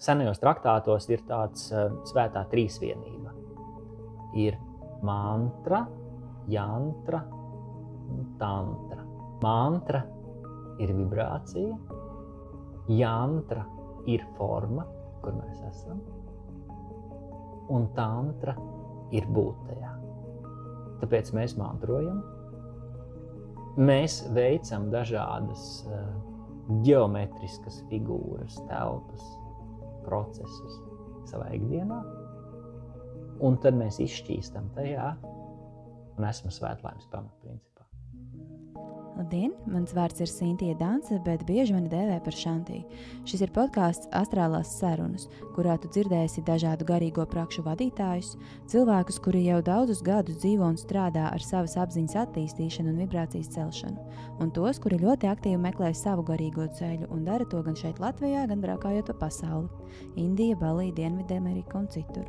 senajos traktātos ir tāds svētā trīsvienība. Ir mantra, jantra un tantra. Mantra ir vibrācija, jantra ir forma, kur mēs esam, un tantra ir būt tajā. Tāpēc mēs mantrojam, mēs veicam dažādas ģeometriskas figūras, telpas, procesus savā ikdienā, un tad mēs izšķīstam tajā un esam svētlaimes pamatprincipā. Labdien, mans vārds ir Sintija Dance, bet bieži mani dēvē par Šantiju. Šis ir podkāsts Astrālās sarunas, kurā tu dzirdēsi dažādu garīgo prakšu vadītājus, cilvēkus, kuri jau daudzus gadus dzīvo un strādā ar savas apziņas attīstīšanu un vibrācijas celšanu, un tos, kuri ļoti aktīvi meklē savu garīgo ceļu un dara to gan šeit Latvijā, gan braukājot pa pasauli – Indija, Balī, Dienvidamerika un citur.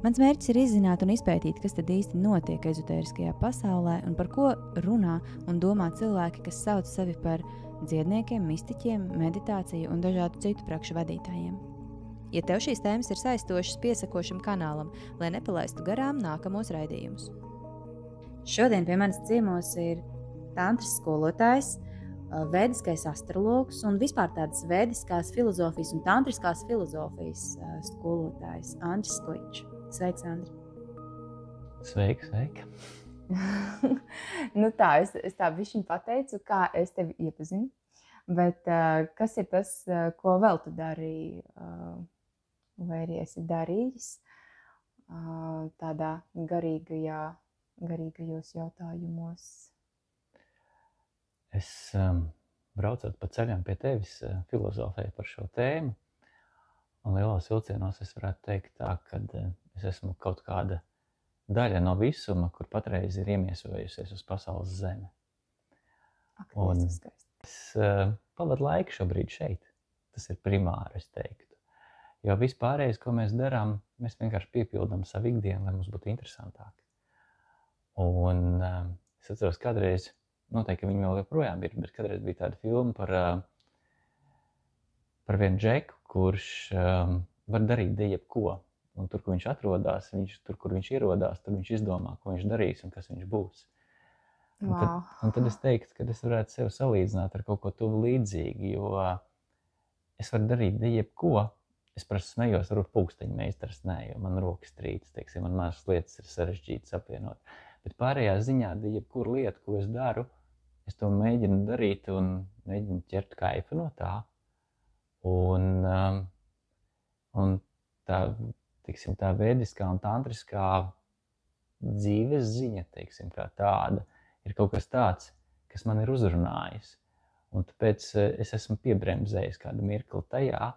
Mans mērķis ir izzināt un izpētīt, kas tad īsti notiek ezotēriskajā pasaulē un par ko runā un domā cilvēki, kas sauc sevi par dziedniekiem, mistiķiem, meditāciju un dažādu citu prakšu vadītājiem. Ja tev šīs tēmas ir saistošas, piesakošam kanālam, lai nepalaistu garām nākamos raidījumus. Šodien pie manis ciemos ir tantras skolotājs, vēdiskais astrologs un vispār tādas vēdiskās filozofijas un tantriskās filozofijas skolotājs Andris Kličs. Sveiks, Andri! Sveiki! Nu tā, es tā bišķiņ pateicu, kā es tevi iepazinu, bet kas ir tas, ko vēl tu darīji, vai arī esi darījis tādā garīgajos jautājumos? Es braucot pa ceļam pie tevis filozofēju par šo tēmu, un lielos vilcienos es varētu teikt tā, ka es esmu kaut kāda daļa no visuma, kur patreiz ir iemiesojusies uz pasaules zeme. Un es pavadu laiku šobrīd šeit. Tas ir primāri, es teiktu. Jo vispārējais, ko mēs darām, mēs vienkārši piepildām savu ikdienu, lai mums būtu interesantāk. Un es atceros kādreiz, noteikti viņi vēl joprojām ir, bet kādreiz bija tāda filma par vienu džeku, kurš var darīt jebko. Un tur, kur viņš atrodas, kur viņš ierodās, tur viņš izdomā, ko viņš darīs un kas viņš būs. Wow. Un tad es teiktu, ka es varētu sevi salīdzināt ar kaut ko tuvu līdzīgi, jo es varu darīt jebko. Es parasti smējos, varbūt pulksteņu meistars nē, jo man rokas trīc, teiksim, man mazas lietas ir sarežģītas apvienot. Bet pārējā ziņā jebkuru lietu, ko es daru, es to mēģinu darīt un mēģinu ķert kaifu no tā. Un tā, teiksim, tā vēdiskā un tantriskā dzīves ziņa, teiksim, kā tāda, ir kaut kas tāds, kas man ir uzrunājis. Un tāpēc es esmu piebremzējis kādu mirkli tajā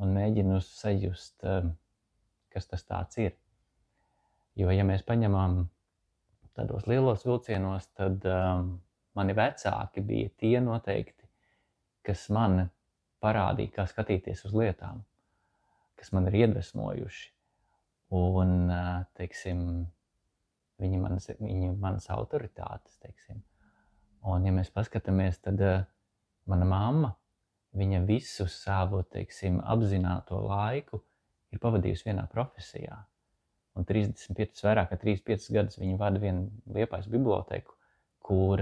un mēģinu sajust, kas tas tāds ir. Jo, ja mēs paņemam tādos lielos vilcienos, tad mani vecāki bija tie noteikti, kas man parādīja, kā skatīties uz lietām, kas man ir iedvesmojuši. Un, teiksim, viņi manas autoritātes, teiksim. Un, ja mēs paskatāmies, tad mana mamma, viņa visu savu, teiksim, apzināto laiku ir pavadījusi vienā profesijā. Un vairāk kā 35 gadus viņa vada vienu Liepājas biblioteku, kur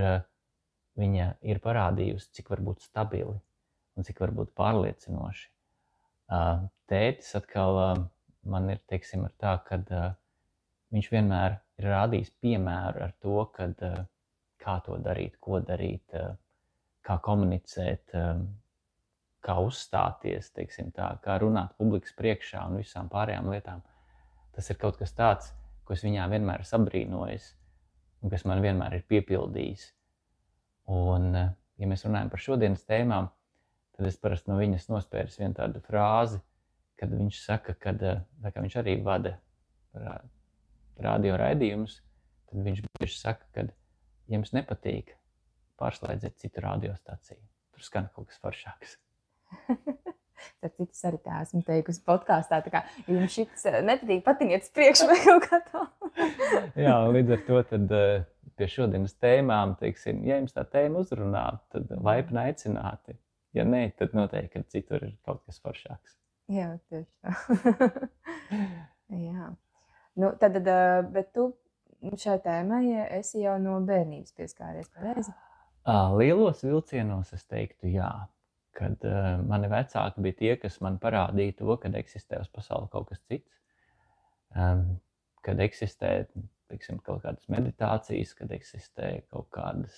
viņa ir parādījusi, cik var būt stabili un cik var būt pārliecinoši. Tētis atkal man ir, teiksim, ar tā, kad viņš vienmēr ir rādījis piemēru ar to, kad kā to darīt, ko darīt, kā komunicēt, kā uzstāties, teiksim tā, kā runāt publikas priekšā un visām pārējām lietām. Tas ir kaut kas tāds, ko es viņā vienmēr esmu apbrīnojis un kas man vienmēr ir piepildījis. Un, ja mēs runājam par šodienas tēmām, tad es parasti no viņas nospēris vienu tādu frāzi, kad viņš saka, kad tā kā viņš arī vada radio raidījumus, tad viņš bieži saka, ka, ja jums nepatīk, pārslēdziet citu radiostaciju. Tur skan kaut kas foršāks. Tad citas arī tā esmu teikusi podkāstā, tā kā, ja jums šis nepatīk, patiniet priekš vai kaut kā tā. Jā, līdz ar to tad pie šodienas tēmām, teiksim, ja jums tā tēma uzrunā, tad laipni aicināti. Ja nē, tad noteikti, ka citur ir kaut kas foršāks. Jā, tieši tā. Jā. Nu, tad, bet tu šai tēmai esi jau no bērnības pieskāries, pareizi? Lielos vilcienos es teiktu jā, kad mani vecāki bija tie, kas man parādīja to, kad eksistē uz pasauli kaut kas cits, kad eksistē, teiksim, kaut kādas meditācijas, kad eksistē kaut kādas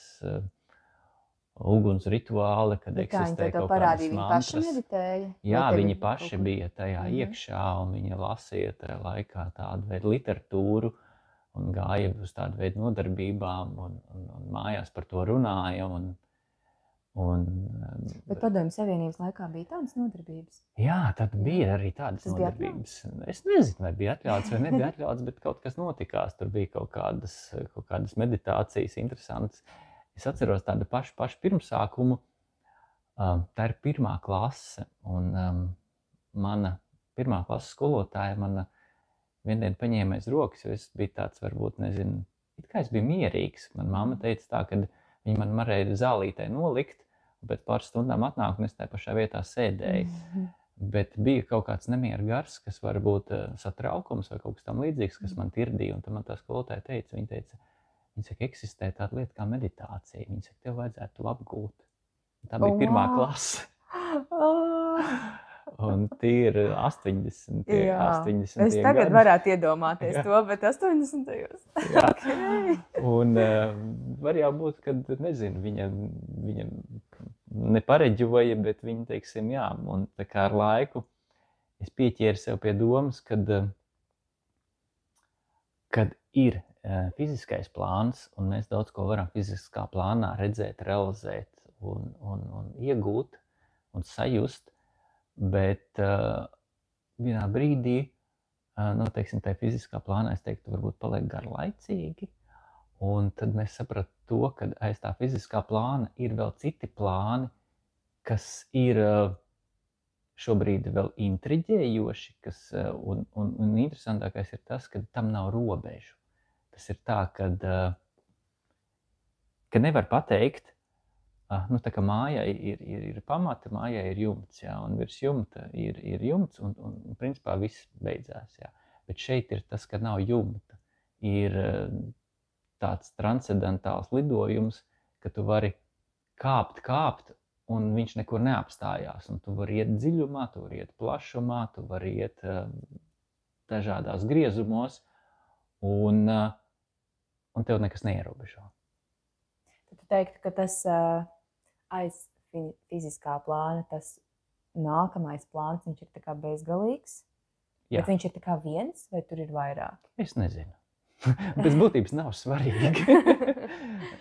uguns rituāli, kad eksistē kaut kādas mantras. Viņi paši meditēja? Jā, viņi paši bija tajā iekšā, un viņi lasīja tajā laikā tādu veidu literatūru, un gāja uz tādu veidu nodarbībām, un mājās par to runāja. Bet Padomju Savienības laikā bija tādas nodarbības? Jā, tad bija arī tādas nodarbības. Es nezinu, vai bija atļauts vai nebija atļauts, bet kaut kas notikās. Tur bija kaut kādas meditācijas interesantas. Es atceros tādu pašu pirmsākumu. Tā ir 1. klase, un mana 1. klases skolotāja mana viendien paņēma aiz rokas, jo es biju tāds, varbūt, nezinu, it kā es biju mierīgs. Man mamma teica tā, ka viņa man varēja zālītē nolikt, un pēc pāris stundām atnāk, un es tajā pašā vietā sēdēju. Bet bija kaut kāds nemieru gars, kas varbūt satraukums vai kaut kas tam līdzīgs, kas man tirdīja, un tad man tā skolotāja teica, viņa saka, eksistē tāda lieta kā meditācija. Viņa saka, tev vajadzētu to apgūt. Tā bija 1. klase. Un tie ir 80. Es tagad varētu iedomāties to, bet 80. Jā. Okay. Un var jau būt, ka, nezinu, viņa nepareģoja, bet viņa, teiksim, jā, un tā kā ar laiku es pieķēru sev pie domas, kad ir fiziskais plāns, un mēs daudz ko varam fiziskā plānā redzēt, realizēt un iegūt un sajust, bet vienā brīdī, teiksim, tajā fiziskā plānā, es teiktu, varbūt paliek garlaicīgi, un tad mēs sapratu to, ka aiz tā fiziskā plāna ir vēl citi plāni, kas ir šobrīd vēl intriģējoši, un interesantākais ir tas, ka tam nav robežu. Tas ir tā, ka nevar pateikt, tā kā mājai ir pamati, mājai ir jumts, jā, un virs jumta ir jumts, un principā viss beidzās, jā. Bet šeit ir tas, ka nav jumta. Ir tāds transcendentāls lidojums, ka tu vari kāpt, un viņš nekur neapstājās, un tu vari iet dziļumā, tu vari iet plašumā, tu vari iet dažādās griezumos, un tev nekas neierobežo. Tad tu teiktu, ka tas aiz fiziskā plāna, tas nākamais plāns, viņš ir tā kā bezgalīgs? Jā. Bet viņš ir tā kā viens, vai tur ir vairāk? Es nezinu. Pēc būtības nav svarīgi.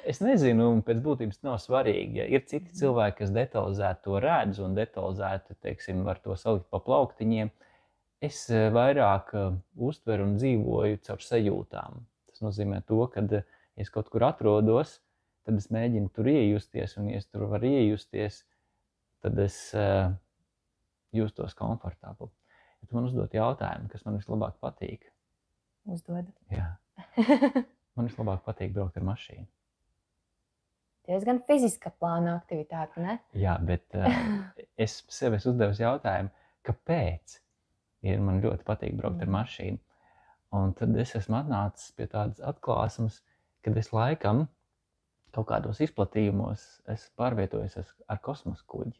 Es nezinu, un pēc būtības nav svarīgi. Ja ir citi cilvēki, kas detalizēti to redz un detalizēti, teiksim, var to salikt pa plauktiņiem. Es vairāk uztveru un dzīvoju caur sajūtām. Tas nozīmē to, ka es kaut kur atrodos, tad es mēģinu tur iejusties, un ja es tur varu iejusties, tad es justos komfortabli. Ja tu man uzdot jautājumu, kas man vislabāk patīk? Uzdod. Jā. Man vislabāk patīk braukt ar mašīnu. Diezgan fiziska plāna aktivitāte, ne? Jā, bet es sev uzdevu jautājumu, kāpēc man ļoti patīk braukt ar mašīnu. Un tad es esmu atnācis pie tādas atklāsmes, kad es laikam kaut kādos izplatījumos esmu pārvietojis ar kosmosa kuģi.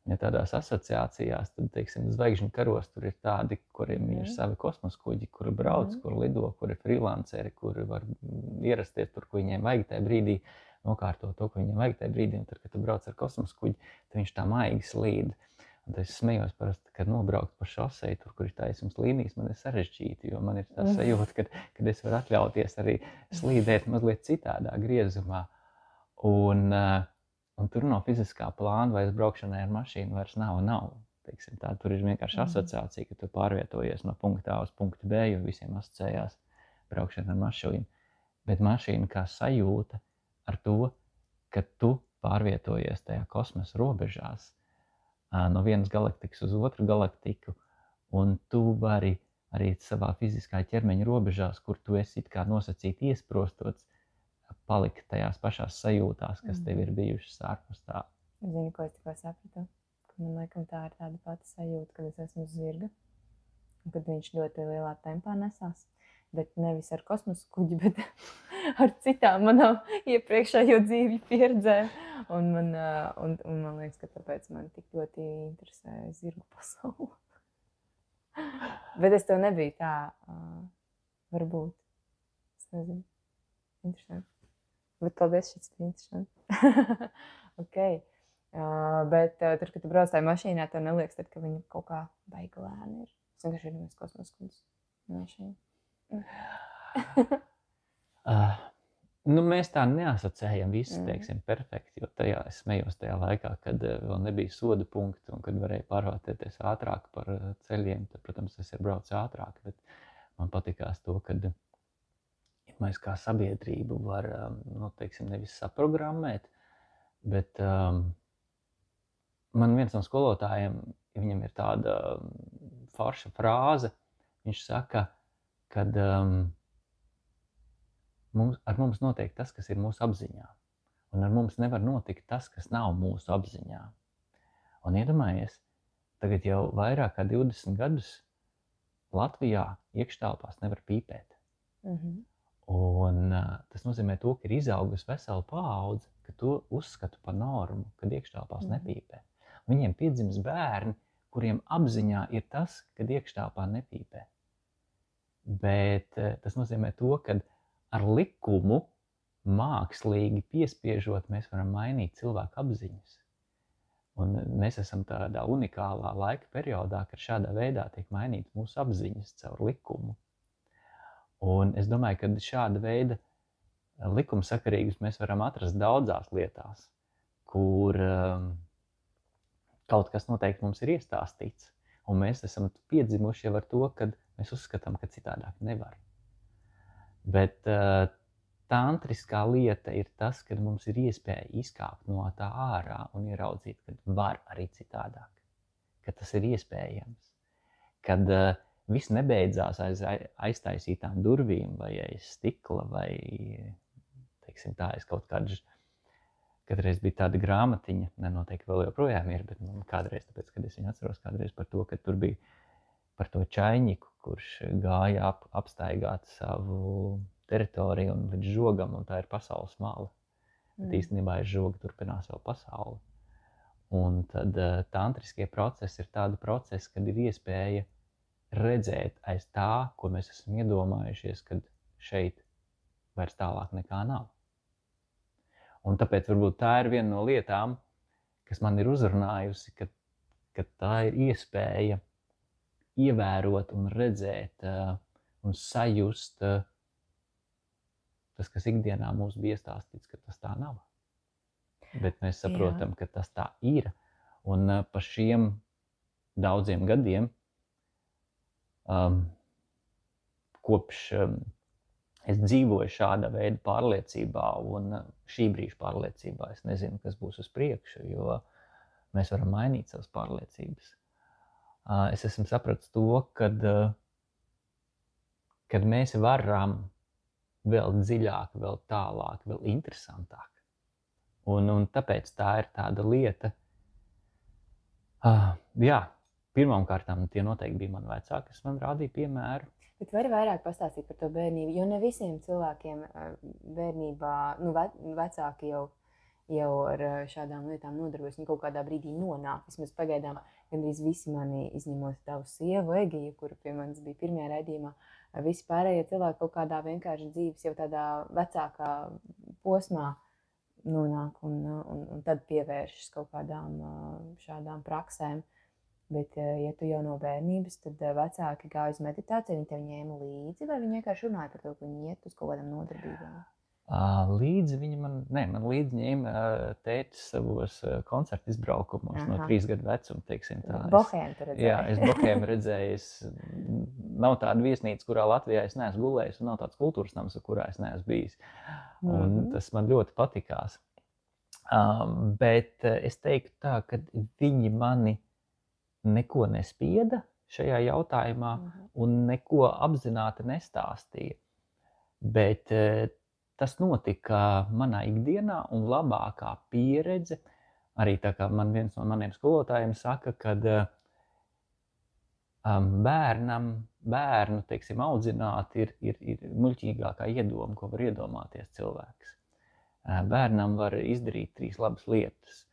Ja tādās asociācijās, tad, teiksim, zvaigžņu karos tur ir tādi, kuriem ir savi kosmosa kuģi, kuri brauc, kuri lido, kuri freelanceri, kuri var ierasties tur, ko viņiem vajag tajā brīdī, nokārtot to, ko viņiem vajag tajā brīdī, un tad, kad tu brauc ar kosmosa kuģi, tad viņš tā maigi slīd. Un tad es smējos parasti, kad nobraukt pa šoseju, tur, kur ir taisnums līnijas, man ir sarežģīti, jo man ir tā sajūta, kad es varu atļauties arī slīdēt mazliet citādā griezumā. Un tur no fiziskā plāna vairs braukšanai ar mašīnu vairs nav. Teiksim, tā, tur ir vienkārši asociācija, ka tu pārvietojies no punkta A uz punktu B, jo visiem asociējās braukšana ar mašīnu. Bet mašīna kā sajūta ar to, ka tu pārvietojies tajā kosmosa robežās, no vienas galaktikas uz otru galaktiku, un tu vari arī savā fiziskā ķermeņa robežās, kur tu esi it kā nosacīti iesprostots, palikt tajās pašās sajūtās, kas tev ir bijušas ārpus tā. Zini, ko es tikko sapratu? Man laikam tā ir tāda pati sajūta, kad es esmu uz zirga. Un kad viņš ļoti lielā tempā nesās. Bet nevis ar kosmosa kuģi, bet ar citām manām iepriekšējo dzīvju pieredzēm. Un man liekas, ka tāpēc man tik ļoti interesē zirgu pasauli. Bet es tev nebiju tā, varbūt. Es nezinu. Interesanti. Bet paldies, šis ir interesanti. Ok. Bet tur, kad tu brauc tajā mašīnā, tev neliekas, tad, ka viņa kaut kā baigi lēni ir. Es vienkārši ir kosmosa kuģis mašīna. Mēs tā neasociējam visu, teiksim, perfekti, jo es smējos tajā laikā, kad vēl nebija soda punkti un kad varēja pārvātēties ātrāk par ceļiem. Tad, protams, es ir braucu ātrāk, bet man patikās to, kad mēs kā sabiedrību var, teiksim, nevis saprogrammēt, bet man viens no skolotājiem, viņam ir tāda forša frāze, viņš saka, kad ar mums notiek tas, kas ir mūsu apziņā. Un ar mums nevar notikt tas, kas nav mūsu apziņā. Un iedomājies, tagad jau vairāk kā 20 gadus Latvijā iekštelpās nevar pīpēt. Un tas nozīmē to, ka ir izaugusi vesela paudze, ka to uzskatu par normu, kad iekštelpās nepīpē. Viņiem piedzims bērni, kuriem apziņā ir tas, kad iekštelpā nepīpē. Bet tas nozīmē to, ka ar likumu mākslīgi piespiežot mēs varam mainīt cilvēku apziņas. Un mēs esam tādā unikālā laika periodā, kad šādā veidā tiek mainīt mūsu apziņas caur likumu. Un es domāju, ka šāda veida likumsakarīgus mēs varam atrast daudzās lietās, kur kaut kas noteikti mums ir iestāstīts. Un mēs esam piedzimuši jau ar to, ka mēs uzskatām, ka citādāk nevar. Bet tantriskā lieta ir tas, kad mums ir iespēja izkāpt no tā ārā un ieraudzīt, ka var arī citādāk. Ka tas ir iespējams. Kad viss nebeidzās aiz aiztaisītām durvīm vai aiz stikla vai, teiksim tā, aiz kaut kādreiz bija tāda grāmatiņa, nenoteikti vēl joprojām ir, bet kādreiz, tāpēc, kad es viņu atceros kādreiz par to, ka tur bija par to čaļņiku, kurš gāja apstaigāt savu teritoriju un līdz žogam, un tā ir pasaules mala. Bet īstenībā ir žoga, turpinās vēl pasauli. Un tad tantriskie procesi ir tādi procesi, kad ir iespēja redzēt aiz tā, ko mēs esam iedomājušies, kad šeit vairs tālāk nekā nav. Un tāpēc varbūt tā ir viena no lietām, kas man ir uzrunājusi, ka tā ir iespēja ievērot un redzēt un sajust tas, kas ikdienā mums bija iestāstīts, ka tas tā nav. Bet mēs saprotam, ka tas tā ir. Un pa šiem daudziem gadiem, kopš es dzīvoju šāda veida pārliecībā un šī brīža pārliecībā, es nezinu, kas būs uz priekšu, jo mēs varam mainīt savas pārliecības. Es esmu sapratis to, kad mēs varam vēl dziļāk, vēl tālāk, vēl interesantāk. Un tāpēc tā ir tāda lieta. Pirmām kārtām tie noteikti bija mani vecāki, kas man rādīja piemēru. Bet vari vairāk pastāstīt par to bērnību, jo ne visiem cilvēkiem bērnībā, vecāki jau ar šādām lietām nodarbojas, viņi kaut kādā brīdī nonāk. Vismaz pagaidām gandrīz visi mani, izņemot tavu sievu Egiju, kura pie manis bija pirmajā raidījumā, visi pārējie cilvēki kaut kādā vienkārši dzīves jau tādā vecākā posmā nonāk un tad pievēršas kaut kādām šādām praksēm. Bet, ja tu jau no bērnības, tad vecāki gāja uz meditāciju, viņi tev ņēma līdzi, vai viņi vienkārši runāja par to, ka viņi iet uz kaut kādām nodarbībām? Līdzi viņi man līdzi ņēma tētis savos koncertu izbraukumos no 3 gadu vecuma, teiksim tā. Bohēmu tu redzēji? Jā, es Bohēmu redzēju. Nav tāda viesnīca, kurā Latvijā es neesmu gulējis, un nav tāds kultūras nams, kurā es neesmu bijis. Un tas man ļoti patikās. Bet es teiktu tā, ka viņi mani neko nespieda šajā jautājumā un neko apzināti nestāstīja. Bet tas notika manā ikdienā un labākā pieredze arī tā kā viens no maniem skolotājiem saka, kad bērnu, teiksim, audzināt ir muļķīgākā iedoma, ko var iedomāties cilvēks. Bērnam var izdarīt 3 labas lietas.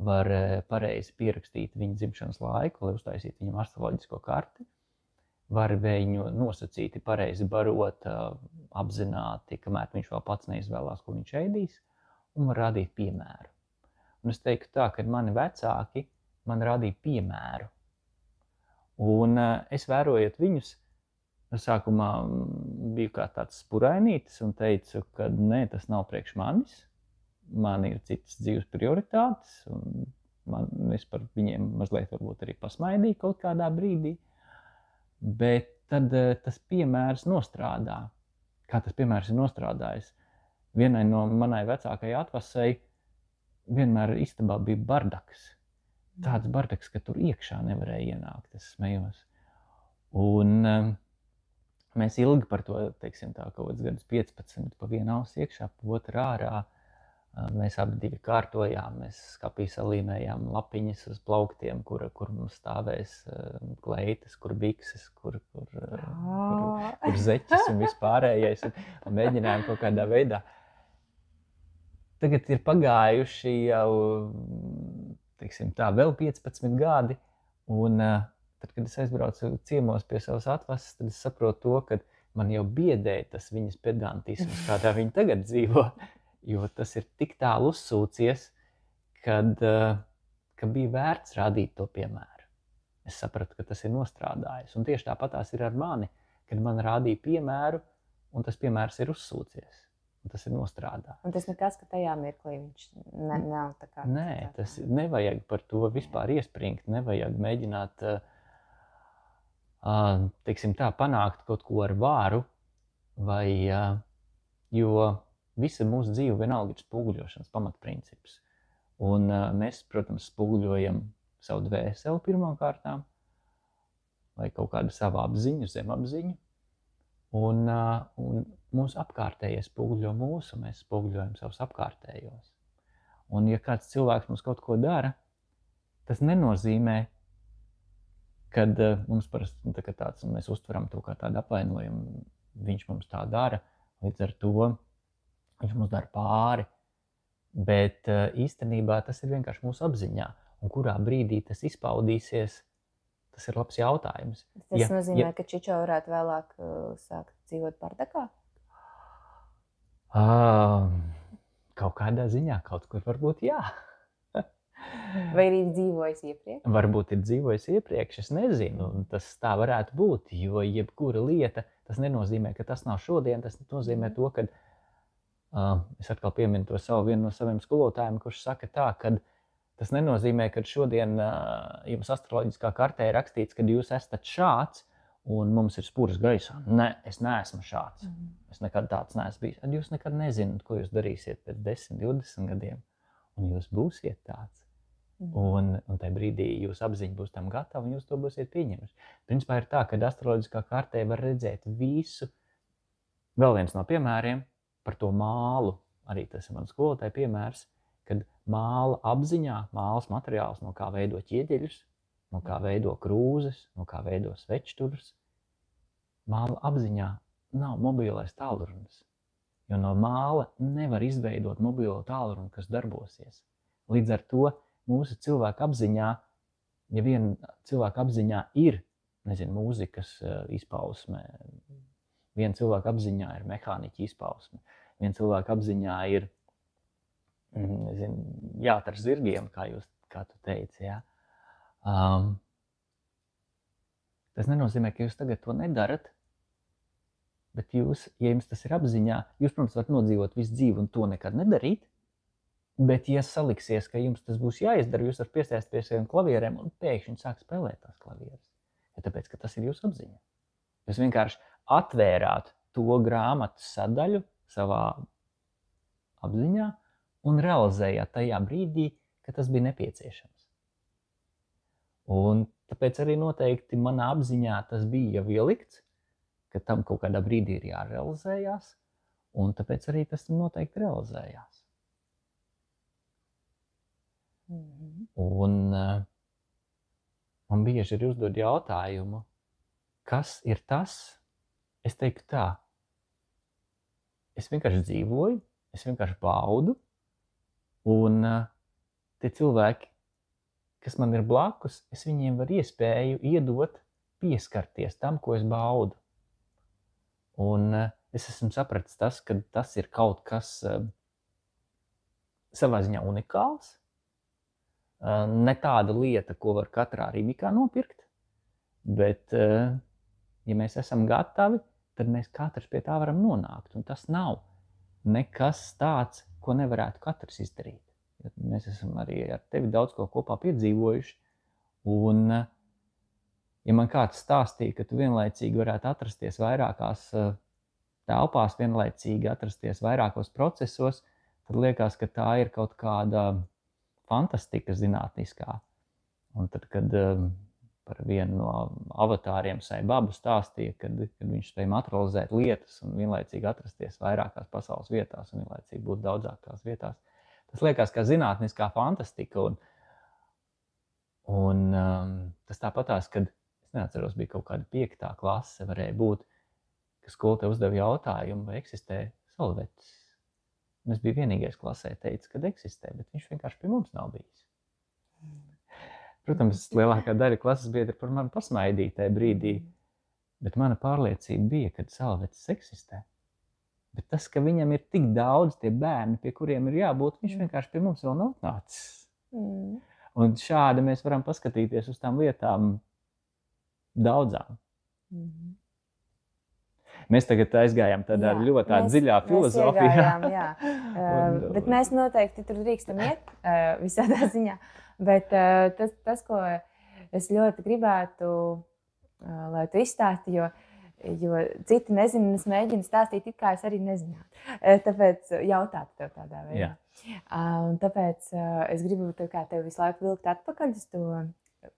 Var pareizi pierakstīt viņa dzimšanas laiku, lai uztaisītu viņam astroloģisko karti. Var viņu nosacīti pareizi barot, apzināti, kamēr viņš vēl pats neizvēlās, ko viņš ēdīs, un var rādīt piemēru. Un es teiktu tā, ka mani vecāki man rādīja piemēru. Un es vērojot viņus, sākumā biju kā tāds spurainītis un teicu, ka nē, tas nav priekš manis. Man ir citas dzīves prioritātes, un es par viņiem mazliet varbūt arī pasmaidīju kaut kādā brīdī. Bet tad tas piemērs nostrādā. Kā tas piemērs ir nostrādājis? Vienai no manai vecākajai atvasei vienmēr istabā bija bardaks. Tāds bardaks, ka tur iekšā nevarēja ienākt, es smējos. Un mēs ilgi par to, teiksim tā, kaut kāds gadus 15, pa vienu ausi iekšā, pa otru ārā. Mēs abi divi kārtojām, mēs skapī salīmējām lapiņas uz plauktiem, kur mums stāvēs kleitas, kur bikses, kur zeķis un vispārējais, un mēģinājām kaut kādā veidā. Tagad ir pagājuši jau, teiksim tā, vēl 15 gadi, un tad, kad es aizbraucu ciemos pie savas atvases, tad es saprotu to, ka man jau biedēja tas viņas pedantisms, kādā viņa tagad dzīvo. Jo tas ir tik tālu uzsūcies, ka bija vērts rādīt to piemēru. Es sapratu, ka tas ir nostrādājis. Un tieši tāpatās ir ar mani, kad man rādīja piemēru, un tas piemērs ir uzsūcies. Un tas ir nostrādājis. Un tas nekas, ka tajā mirklī viņš nav tā kā... Nē, tas nevajag par to vispār iespringt, nevajag mēģināt, teiksim tā, panākt kaut ko ar vāru, vai, jo visa mūsu dzīve vienalga ir spoguļošanas pamatprincips. Un mēs, protams, spoguļojam savu dvēseli pirmām kārtām, vai kaut kādu savu apziņu, zemapziņu. Un mūsu apkārtējie spoguļo mūsu, mēs spoguļojam savus apkārtējos. Un ja kāds cilvēks mums kaut ko dara, tas nenozīmē, kad mums parasti tāds, un mēs uztveram to kā tādu apvainojumu, viņš mums tā dara, līdz ar to viņš mums dara pāri, bet īstenībā tas ir vienkārši mūsu apziņā. Un kurā brīdī tas izpaudīsies, tas ir labs jautājums. Tas nozīmē, ka Čičo varētu vēlāk sākt dzīvot bardakā? Kaut kādā ziņā, kaut kur varbūt jā. Vai arī dzīvojis iepriekš? Varbūt ir dzīvojis iepriekš, es nezinu. Tas tā varētu būt, jo jebkura lieta, tas nenozīmē, ka tas nav šodien, tas nozīmē to, ka es atkal pieminu to vienu no saviem skolotājiem, kurš saka tā, ka tas nenozīmē, ka šodien jums astroloģiskā kartē ir rakstīts, ka jūs esat šāds un mums ir spuras gaisā. Nē, es neesmu šāds. Es nekad tāds neesmu bijis. Tad jūs nekad nezināt, ko jūs darīsiet pēc 10, 20 gadiem. Un jūs būsiet tāds. Un tajā brīdī jūsu apziņa būs tam gatava un jūs to būsiet pieņemuši. Principā ir tā, ka astroloģiskā kartē var redzēt visu. Vēl viens no piemēriem par to mālu, arī tas ir mans skolotāja piemērs, kad māla apziņā, mālas materiāls, no kā veido ķieģeļus, no kā veido krūzes, no kā veido svečturus. Māla apziņā nav mobilais tālrunis, jo no māla nevar izveidot mobilo tālruni, kas darbosies. Līdz ar to mūsu cilvēka apziņā, ja viena cilvēka apziņā ir, mūzikas izpausme, viena cilvēka apziņā ir mehāniķa izpausme, viena cilvēka apziņā ir jātar zirgiem, kā tu teici. Ja? Tas nenozīmē, ka jūs tagad to nedarat, bet jūs, ja jums tas ir apziņā, jūs, protams, varat nodzīvot visu dzīvi un to nekad nedarīt, bet ja saliksies, ka jums tas būs jāizdara, jūs varat piesēst pie saviem klavierēm un pēkšņi sāk spēlēt tās klavieres. Ja tāpēc, ka tas ir jūsu apziņa. Jūs vienkārši atvērāt to grāmatas sadaļu savā apziņā un realizējāt tajā brīdī, ka tas bija nepieciešams. Un tāpēc arī noteikti manā apziņā tas bija jau ielikts, ka tam kaut kādā brīdī ir jārealizējās, un tāpēc arī tas noteikti realizējās. Un man bieži ir uzdod jautājumu, kas ir tas? Es teiktu tā, es vienkārši dzīvoju, es vienkārši baudu, un tie cilvēki, kas man ir blakus, es viņiem varu iespēju iedot, pieskarties tam, ko es baudu. Un es esmu sapratis tas, ka tas ir kaut kas savā ziņā unikāls. Ne tāda lieta, ko var katrā rīmīkā nopirkt, bet, ja mēs esam gatavi, tad mēs katrs pie tā varam nonākt. Un tas nav nekas tāds, ko nevarētu katrs izdarīt. Mēs esam arī ar tevi daudz ko kopā piedzīvojuši. Un, ja man kāds stāstīja, ka tu vienlaicīgi varētu atrasties vairākās telpās, vienlaicīgi atrasties vairākos procesos, tad liekas, ka tā ir kaut kāda fantastika zinātniskā. Un tad, kad par vienu no avatāriem Saibabu stāstīja, kad viņš spēja materializēt lietas un vienlaicīgi atrasties vairākās pasaules vietās un vienlaicīgi būt daudzākās vietās. Tas liekas kā zinātniskā fantastika. Un tas tāpatās, kad, es neatceros, bija kaut kāda 5. klase, varēja būt, ka skola tev uzdeva jautājumu, vai eksistē saulvetis. Un es biju vienīgais klasē teicis, kad eksistē, bet viņš vienkārši pie mums nav bijis. Protams, lielākā daļa klases biedri par mani pasmaidīja tajā brīdī, bet mana pārliecība bija, ka saulvetis eksistē. Bet tas, ka viņam ir tik daudz tie bērni, pie kuriem ir jābūt, viņš vienkārši pie mums vēl nav nācis. Un šādi mēs varam paskatīties uz tām lietām daudzām. Mēs tagad aizgājām tādā ļoti dziļā filozofijā. Bet mēs noteikti tur drīkstam iet visādā ziņā. Bet tas, ko es ļoti gribētu, lai tu izstāsti, jo citi nezina, un es mēģinu stāstīt, it kā es arī nezinātu. Tāpēc jautāt tev tādā veidā. Un tāpēc es gribu tev visu laiku vilkt atpakaļ uz to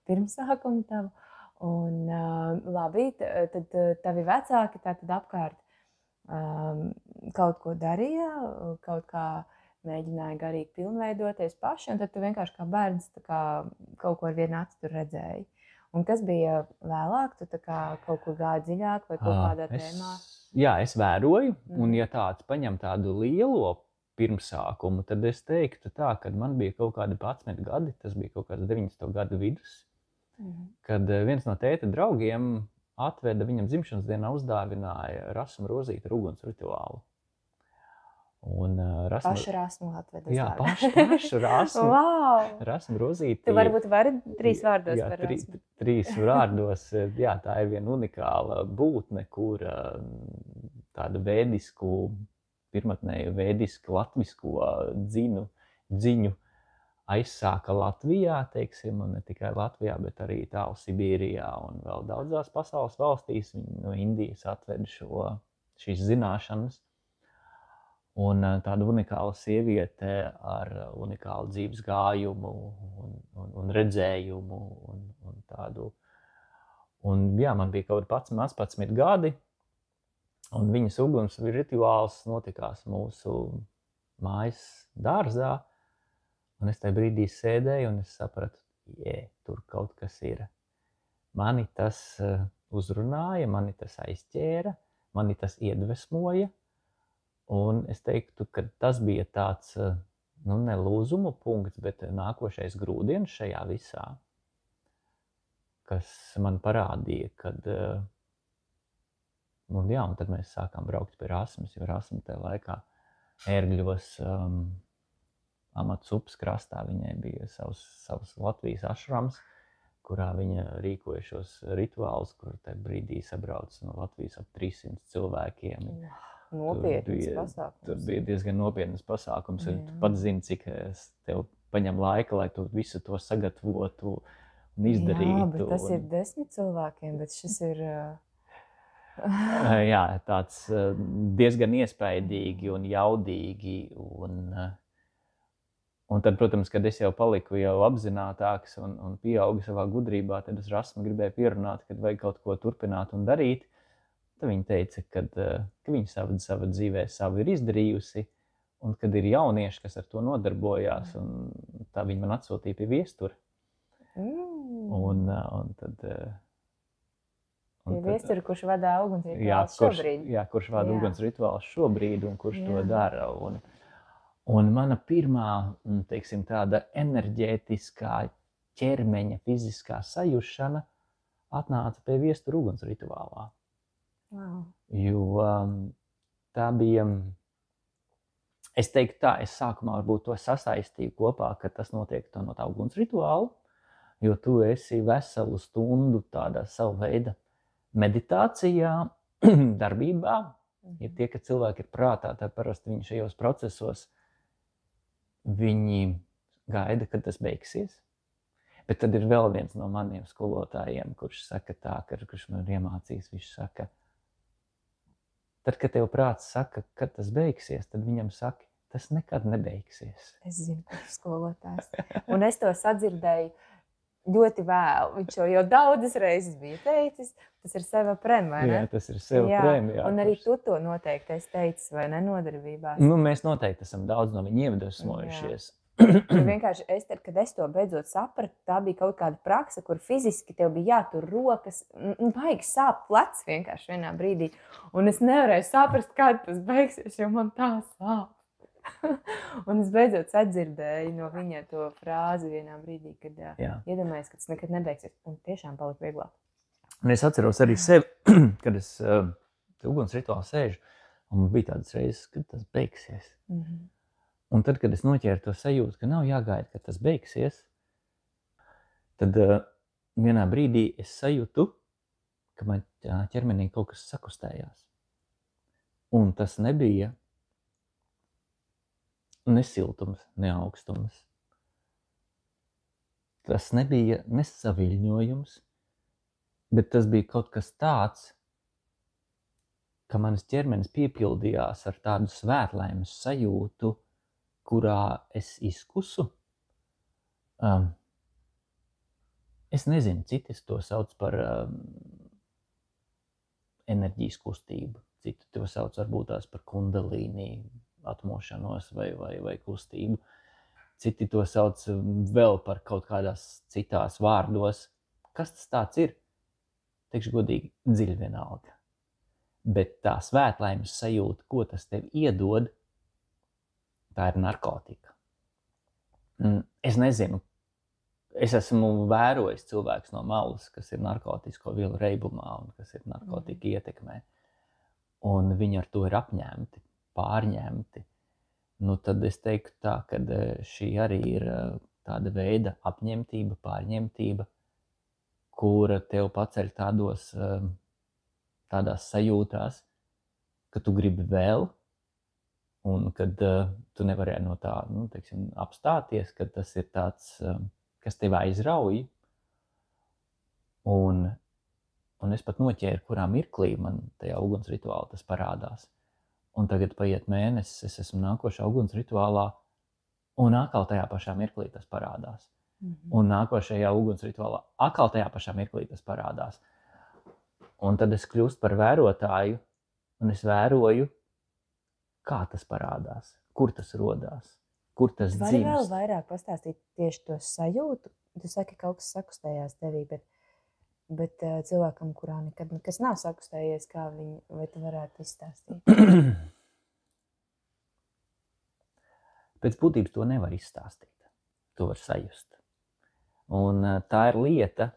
pirmsākumu tavu. Un labi, tad tavi vecāki tātad apkārt kaut ko darīja, kaut kā mēģināja garīgi pilnveidoties paši, un tad tu vienkārši kā bērns kaut ko ar vienu acu tur redzēji. Un kas bija vēlāk? Tu kaut kur gāji dziļāk vai kaut kādā tēmā? Jā, es vēroju, un ja tāds paņem tādu lielo pirmsākumu, tad es teiktu tā, kad man bija kaut kādi 11 gadi, tas bija kaut kāds 90. gadu vidus, kad viens no tēta draugiem atveda viņam dzimšanas dienā uzdāvināja rasmu rozīti ar uguns rituālu. Pašu rasmu atveda uz Jā, pašu rasmu. Wow! Rasmu rozīti. Tu varbūt vari 3 vārdos par rasmu. 3 vārdos. Jā, tā ir viena unikāla būtne, kur tādu vēdisku, pirmatnēju vēdisku latvisko dziņu aizsāka Latvijā, teiksim, un ne tikai Latvijā, bet arī tālu Sibīrijā un vēl daudzās pasaules valstīs. Viņi no Indijas atveda šīs zināšanas. Un tāda unikāla sieviete ar unikālu dzīves gājumu un redzējumu un tādu. Un jā, man bija kaut kādi 11 gadi, un viņas uguns rituāls notikās mūsu mājas dārzā. Un es tajā brīdī sēdēju un es sapratu, tur kaut kas ir. Mani tas uzrunāja, mani tas aizķēra, mani tas iedvesmoja. Un es teiktu, ka tas bija tāds, ne lūzumu punkts, bet nākošais grūdienis šajā visā, kas man parādīja, kad, un tad mēs sākām braukt pie Rasmas, jo Rasma tajā laikā Ērgļos, Amats upes krastā, viņai bija savs Latvijas ašrams, kurā viņa rīkoja šos rituālus, kur tajā brīdī sabrauc no Latvijas ap 300 cilvēkiem. Nopietnas pasākums. Tur bija diezgan nopietnas pasākums. Tu pats zini, cik tev paņem laika, lai tu visu to sagatavotu un izdarītu. Jā, bet tas ir 10 cilvēkiem, bet šis ir... Jā, tāds diezgan iespaidīgi un jaudīgi. Un tad, protams, kad es jau paliku apzinātāks un pieaugu savā gudrībā, tad es Rasmu gribēju pierunāt, kad vajag kaut ko turpināt un darīt. Tad viņa teica, ka viņa savu dzīvē savu ir izdarījusi, Un kad ir jaunieši, kas ar to nodarbojās, un tā viņi man atsūtīja pie viestura. Un tad... Pie viestura, kurš vadā ugunsrituālus šobrīd. Kurš vada ugunsrituālus šobrīd un kurš to dara. Un mana pirmā, teiksim, tāda enerģētiskā ķermeņa fiziskā sajušana atnāca pie viestura ugunsrituālā. Wow. Jo tā bija... Es teiktu tā, es sākumā varbūt to sasaistīju kopā, ka tas notiek no tā ugunsrituāla, jo tu esi veselu stundu tādā savu veidu meditācijā, darbībā. Ja tie, ka cilvēki ir prātā, tad parasti viņi šajos procesos, viņi gaida, kad tas beigsies. Bet tad ir vēl viens no maniem skolotājiem, kurš saka tā, kurš man ir iemācījis, viņš saka, tad, kad tev prāts saka, kad tas beigsies, tad viņam saka, tas nekad nebeigsies. Es zinu, kurš skolotājs. Un es to sadzirdēju ļoti vēlu. Viņš jau daudzas reizes bija teicis, tas ir seva prem, vai ne? Jā, tas ir seva prem, jā. Un arī tu to noteikti esi teicis, vai ne, nodarbībās? Nu, mēs noteikti esam daudz no viņa iedvesmojušies. Vienkārši kad es to beidzot sapratu, tā bija kaut kāda praksa, kur fiziski tev bija jātur rokas, baigi sāp plecs vienkārši vienā brīdī. Un es nevarēju saprast, kad tas beigsies, jo man tā sāp. Un es beidzot sadzirdēju no viņa to frāzi vienā brīdī, kad iedomājies, ka tas nekad nebeigsies. Un tiešām palika vieglāk. Un es atceros arī sevi, kad es ugunsrituāli sēžu, un bija tādas reizes, kad tas beigsies. Un tad, kad es noķēru to sajūtu, ka nav jāgaida, ka tas beigsies, tad vienā brīdī es sajūtu, ka man ķermenī kaut kas sakustējās. Un tas nebija ne siltums, ne augstums. Tas nebija nesaviļņojums, bet tas bija kaut kas tāds, ka manas ķermenis piepildījās ar tādu svētlaimes sajūtu, kurā es izkusu. Es nezinu, citi to sauc par enerģijas kustību. Citi to sauc varbūt tās par kundalīnī, atmošanos vai kustību. Citi to sauc vēl par kaut kādās citās vārdos. Kas tas tāds ir? Teikšu godīgi, dziļi vienalga. Bet tā svētlaimes sajūta, ko tas tev iedod, tā ir narkotika. Es nezinu, es esmu vērojis cilvēkus no malas, kas ir narkotisko vielu reibumā un kas ir narkotika ietekmē. Un viņi ar to ir apņemti, pārņemti. Nu, tad es teiktu tā, ka šī arī ir tāda veida apņemtība, pārņemtība, kura tev paceļ tādās sajūtās, ka tu gribi vēl, un kad tu nevarēji no tā, teiksim, apstāties, kad tas ir tāds, kas tev aizrauj. Un es pat noķēru, kurā mirklī man tajā ugunsrituālā tas parādās. Un tagad paiet mēnesis, es esmu nākošā ugunsrituālā, un atkal tajā pašā mirklī tas parādās. Un nākošajā ugunsrituālā atkal tajā pašā mirklī tas parādās. Un tad es kļūstu par vērotāju, un es vēroju, kā tas parādās, kur tas rodās, kur tas dzimst. Vari vēl vairāk pastāstīt tieši to sajūtu? Tu saki, ka kaut kas sakustējās tevī, bet cilvēkam, kurā nekad nekas nav sakustējies, kā viņi, vai tu varētu izstāstīt? Pēc būtības to nevar izstāstīt. To var sajust. Un tā ir lieta,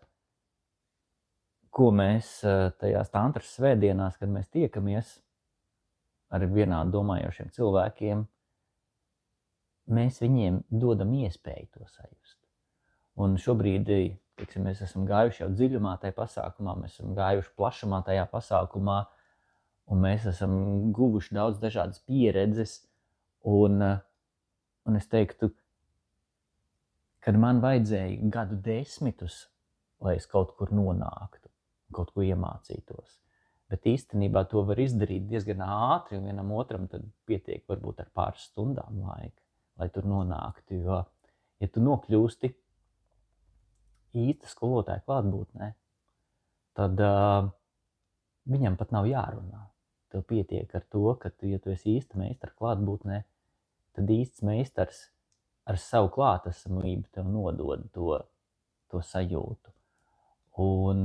ko mēs tajās tantras svētdienās, kad mēs tiekamies ar vienādi domājošiem cilvēkiem, mēs viņiem dodam iespēju to sajust. Un šobrīd, teiksim, mēs esam gājuši jau dziļumā tajā pasākumā, mēs esam gājuši plašumā tajā pasākumā, un mēs esam guvuši daudz dažādas pieredzes, un es teiktu, kad man vajadzēja gadu 10, lai es kaut kur nonāktu, kaut ko iemācītos. Bet īstenībā to var izdarīt diezgan ātri, un vienam otram tad pietiek varbūt ar pāris stundām laika, lai tur nonāktu. Jo, ja tu nokļūsti īsta skolotāja klātbūtnē, tad viņam pat nav jārunā. Tev pietiek ar to, ka ja tu esi īsta meistara klātbūtnē, tad īsts meistars ar savu klātesamību tev nodod to sajūtu. Un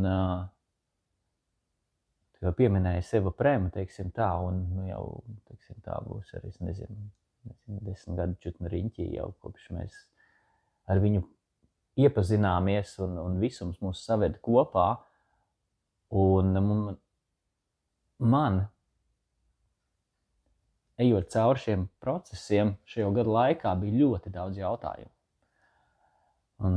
tu jau pieminēji Seva Premu, teiksim tā, un jau, teiksim tā, būs arī, es nezinu, 10 gadu čutni riņķī jau, kopš mēs ar viņu iepazināmies un visums mūs saved kopā. Un man, ejot cauri šiem procesiem, šajā gadu laikā bija ļoti daudz jautājumu. Un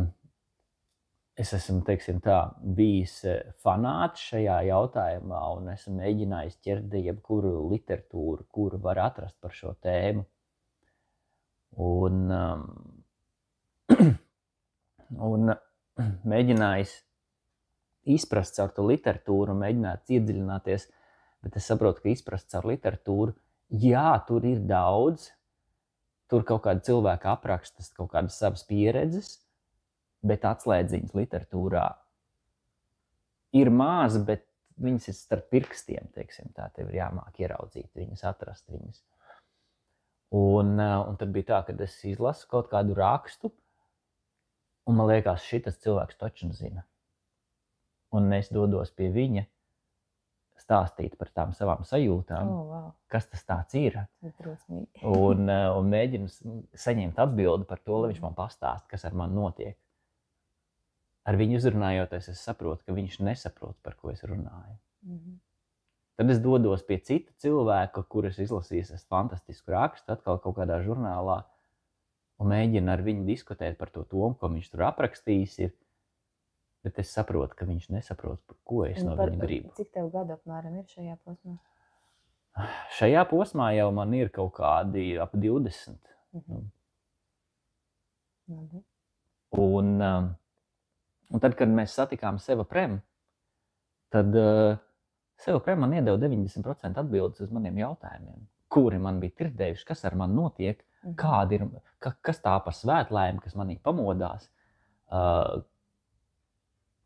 es esmu, teiksim tā, bijis fanāts šajā jautājumā un esmu mēģinājis ķert jebkuru literatūru, kuru var atrast par šo tēmu. Un mēģinājis izprast caur to literatūru un mēģināt iedziļināties, bet es saprotu, ka izprast caur literatūru, jā, tur ir daudz, tur kaut kāda cilvēka aprakstas, kaut kādas savas pieredzes, bet atslēdziņas literatūrā ir maz, bet viņas ir starp pirkstiem, teiksim tā, tev ir jāmāk ieraudzīt viņas, atrast viņas. Un tad bija tā, kad es izlasu kaut kādu rakstu, un man liekas, šitas cilvēks taču zina. Un es dodos pie viņa stāstīt par tām savām sajūtām, kas tas tāds ir. Un mēģinu saņemt atbildi par to, lai viņš man pastāst, kas ar mani notiek. Ar viņu uzrunājoties, es saprotu, ka viņš nesaprot, par ko es runāju. Tad es dodos pie cita cilvēka, kurus izlasījis es fantastisku rakstu, atkal kaut kādā žurnālā, un mēģinu ar viņu diskutēt par to tomu, ko viņš tur aprakstījis ir. Bet es saprotu, ka viņš nesaprot, par ko es no viņa gribu. Cik tev gadu apmēram ir šajā posmā? Šajā posmā jau man ir kaut kādi ap 20. Un tad, kad mēs satikām Seva Premu, tad Seva Prema man iedeva 90% atbildes uz maniem jautājumiem, kuri man bija tirdējuši, kas ar mani notiek, kāda ir, kas tā par svētlēm, kas manī pamodās,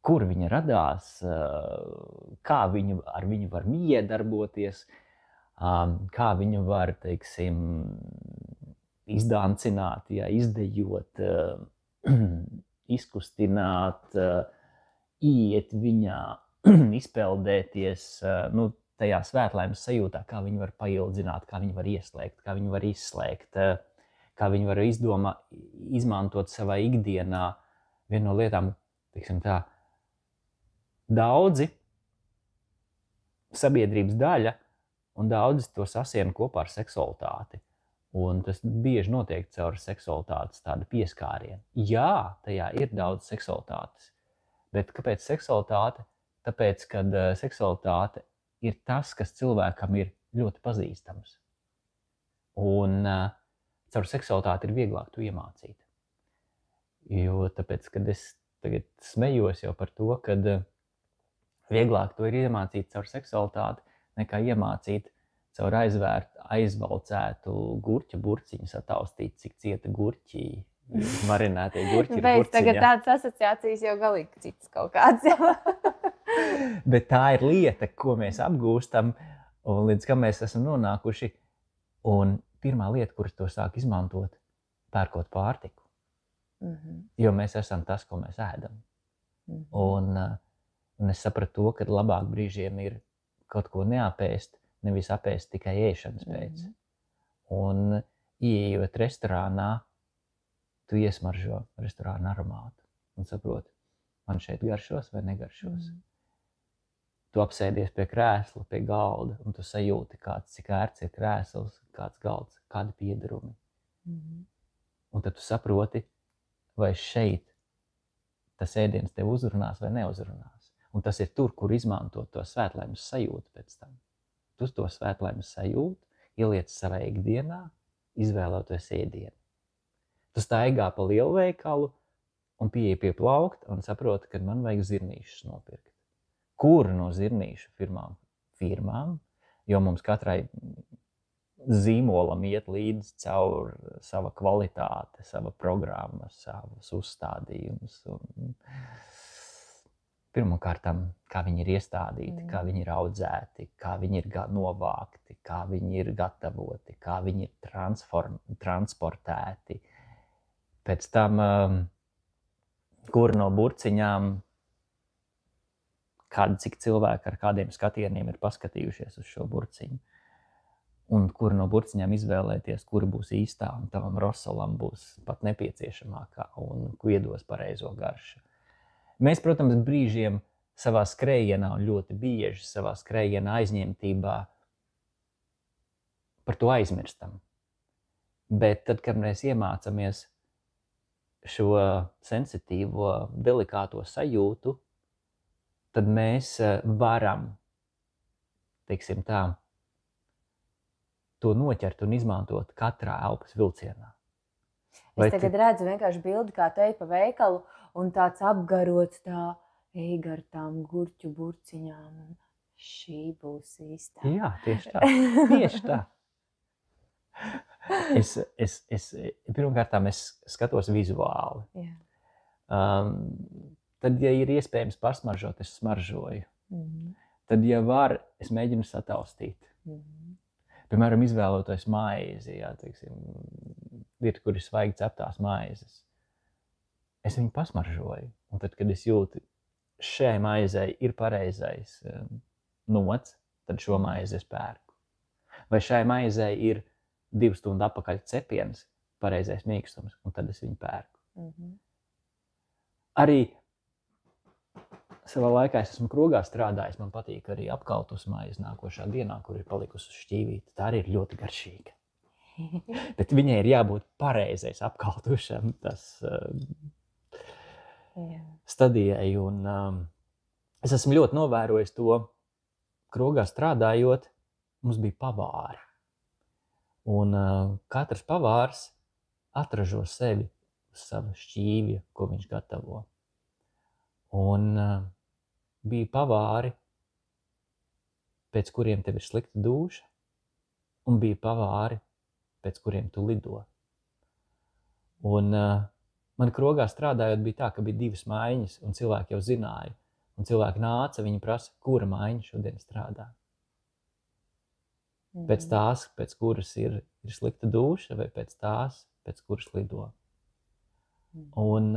kur viņa radās, kā ar viņu var miedarboties, kā viņu var, teiksim, izdancināt, izdejot, izkustināt, iet viņā, izpeldēties, tajā svētlaimes sajūtā, kā viņi var paildzināt, kā viņi var ieslēgt, kā viņi var izslēgt, kā viņi var izmantot savā ikdienā. Viena no lietām, teiksim tā, daudzi sabiedrības daļa un daudzi to sasiena kopā ar seksualitāti. Un tas bieži notiek caur seksualitātes tādu pieskārienu. Jā, tajā ir daudz seksualitātes, bet kāpēc seksualitāte? Tāpēc, kad seksualitāte ir tas, kas cilvēkam ir ļoti pazīstams. Un caur seksualitāti ir vieglāk to iemācīt. Jo tāpēc, kad es tagad smejos jau par to, kad vieglāk to ir iemācīt caur seksualitāti, nekā iemācīt caur aizvalcētu gurķa burciņu sataustīt, cik cieta gurķi, marinētie gurķi ir burciņā. Tagad tādas asociācijas jau galīgi citas kaut kāds. Bet tā ir lieta, ko mēs apgūstam, un līdz kam mēs esam nonākuši. Un pirmā lieta, kuras to sāk izmantot, pērkot pārtiku. Jo mēs esam tas, ko mēs ēdam. Un es sapratu to, ka labāk brīžiem ir kaut ko neapēst, nevis apēst tikai ēšanas pēc. Un ieejot restorānā, tu iesmaržo restorāna aromātu un saproti, man šeit garšos vai negaršos. Tu apsēdies pie krēsla, pie galda, un tu sajūti, cik ērts ir krēsls, kāds galds, kādi piedarumi. Un tad tu saproti, vai šeit tas ēdiens tev uzrunās vai neuzrunās. Un tas ir tur, kur izmantot to svētlaimes sajūtu pēc tam. Tu to svētlaimes sajūtu ieliec savā ikdienā, izvēloties ēdienu. Tu staigā pa lielveikalu un pieeja pie plaukta un saproti, ka man vajag zirnīšus nopirkt. Kuru no zirnīšu firmām, jo mums katrai zīmolam iet līdzi caur sava kvalitāte, sava programma, savas uzstādījumus. pirmkārtām, kā viņi ir iestādīti, kā viņi ir audzēti, kā viņi ir novākti, kā viņi ir gatavoti, kā viņi ir transportēti. Pēc tam, kur no burciņām, cik cilvēki ar kādiem skatieniem ir paskatījušies uz šo burciņu. Un kur no burciņām izvēlēties, kura būs īstā, un tavam rosolam būs pat nepieciešamākā un iedos pareizo garšu. Mēs, protams, brīžiem savā skrējienā un ļoti bieži savā skrējienā aizņemtībā par to aizmirstam. Bet tad, kad mēs iemācāmies šo sensitīvo, delikāto sajūtu, tad mēs varam, teiksim tā, to noķert un izmantot katrā elpas vilcienā. Es tagad redzu vienkārši bildi, kā te ej pa veikalu un tāds apgarots tā ej gar tām gurķu burciņām un šī būs īstā. Jā, tieši tā. Tieši tā. Pirmkārtām es skatos vizuāli. Tad, ja ir iespējams pasmaržot, es smaržoju. Tad, ja var, es mēģinu sataustīt. Piemēram, izvēloties maizi, teiksim, ir, kur ir svaigi ceptās maizes. Es viņu pasmaržoju. Un tad, kad es jūtu, šai maizei ir pareizais nots, tad šo maizi es pērku. Vai šai maizei ir 2 stundu atpakaļ cepiens, pareizais mīkstums, un tad es viņu pērku. Arī savā laikā es esmu krogā strādājis, man patīk arī apkaltus maizi nākošā dienā, kur ir palikusi šķīvīta. Tā arī ir ļoti garšīga. Bet viņai ir jābūt pareizais apkaltušam, tas stadijai. Un, es esmu ļoti novērojis to, krogā strādājot, mums bija pavāri. Un katrs pavārs atražo sevi uz sava šķīvja, ko viņš gatavo. Un bija pavāri, pēc kuriem tev ir slikta dūša, un bija pavāri, pēc kuriem tu lido. Un man krogā strādājot bija tā, ka bija 2 maiņas, un cilvēki jau zināja. Un cilvēki nāca, viņi prasa, kura maiņa šodien strādā. Pēc tās, pēc kuras ir slikta dūša, vai pēc tās, pēc kuras lido. Un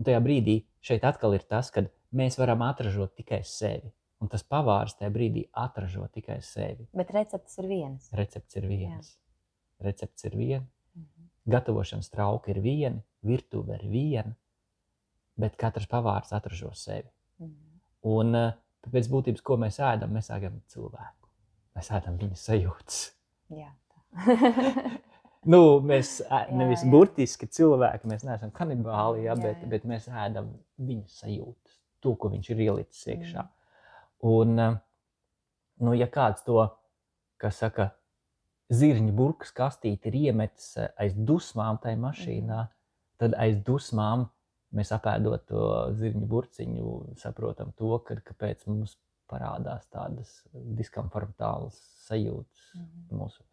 tajā brīdī šeit atkal ir tas, kad mēs varam atražot tikai sevi. Un tas pavārs tajā brīdī atražo tikai sevi. Bet recepts ir viens. Recepts ir viens. Jā. Recepts ir viens. Gatavošanas trauki ir vieni, virtuve ir viena, bet katrs pavārs atražo sevi. Un pēc būtības, ko mēs ēdam cilvēku. Mēs ēdam viņa sajūtas. Jā. Mēs nevis burtiski cilvēki, mēs neesam kanibāli, bet mēs ēdam viņa sajūtas, to, ko viņš ir ielicis iekšā. Un, ja kāds to, kas saka, zirņu burkas kastīti ir iemetis aiz dusmām tai mašīnā, tad aiz dusmām mēs apēdot to zirņu burciņu, saprotam to, kāpēc mums parādās tādas diskomfortālas sajūtas mūsos.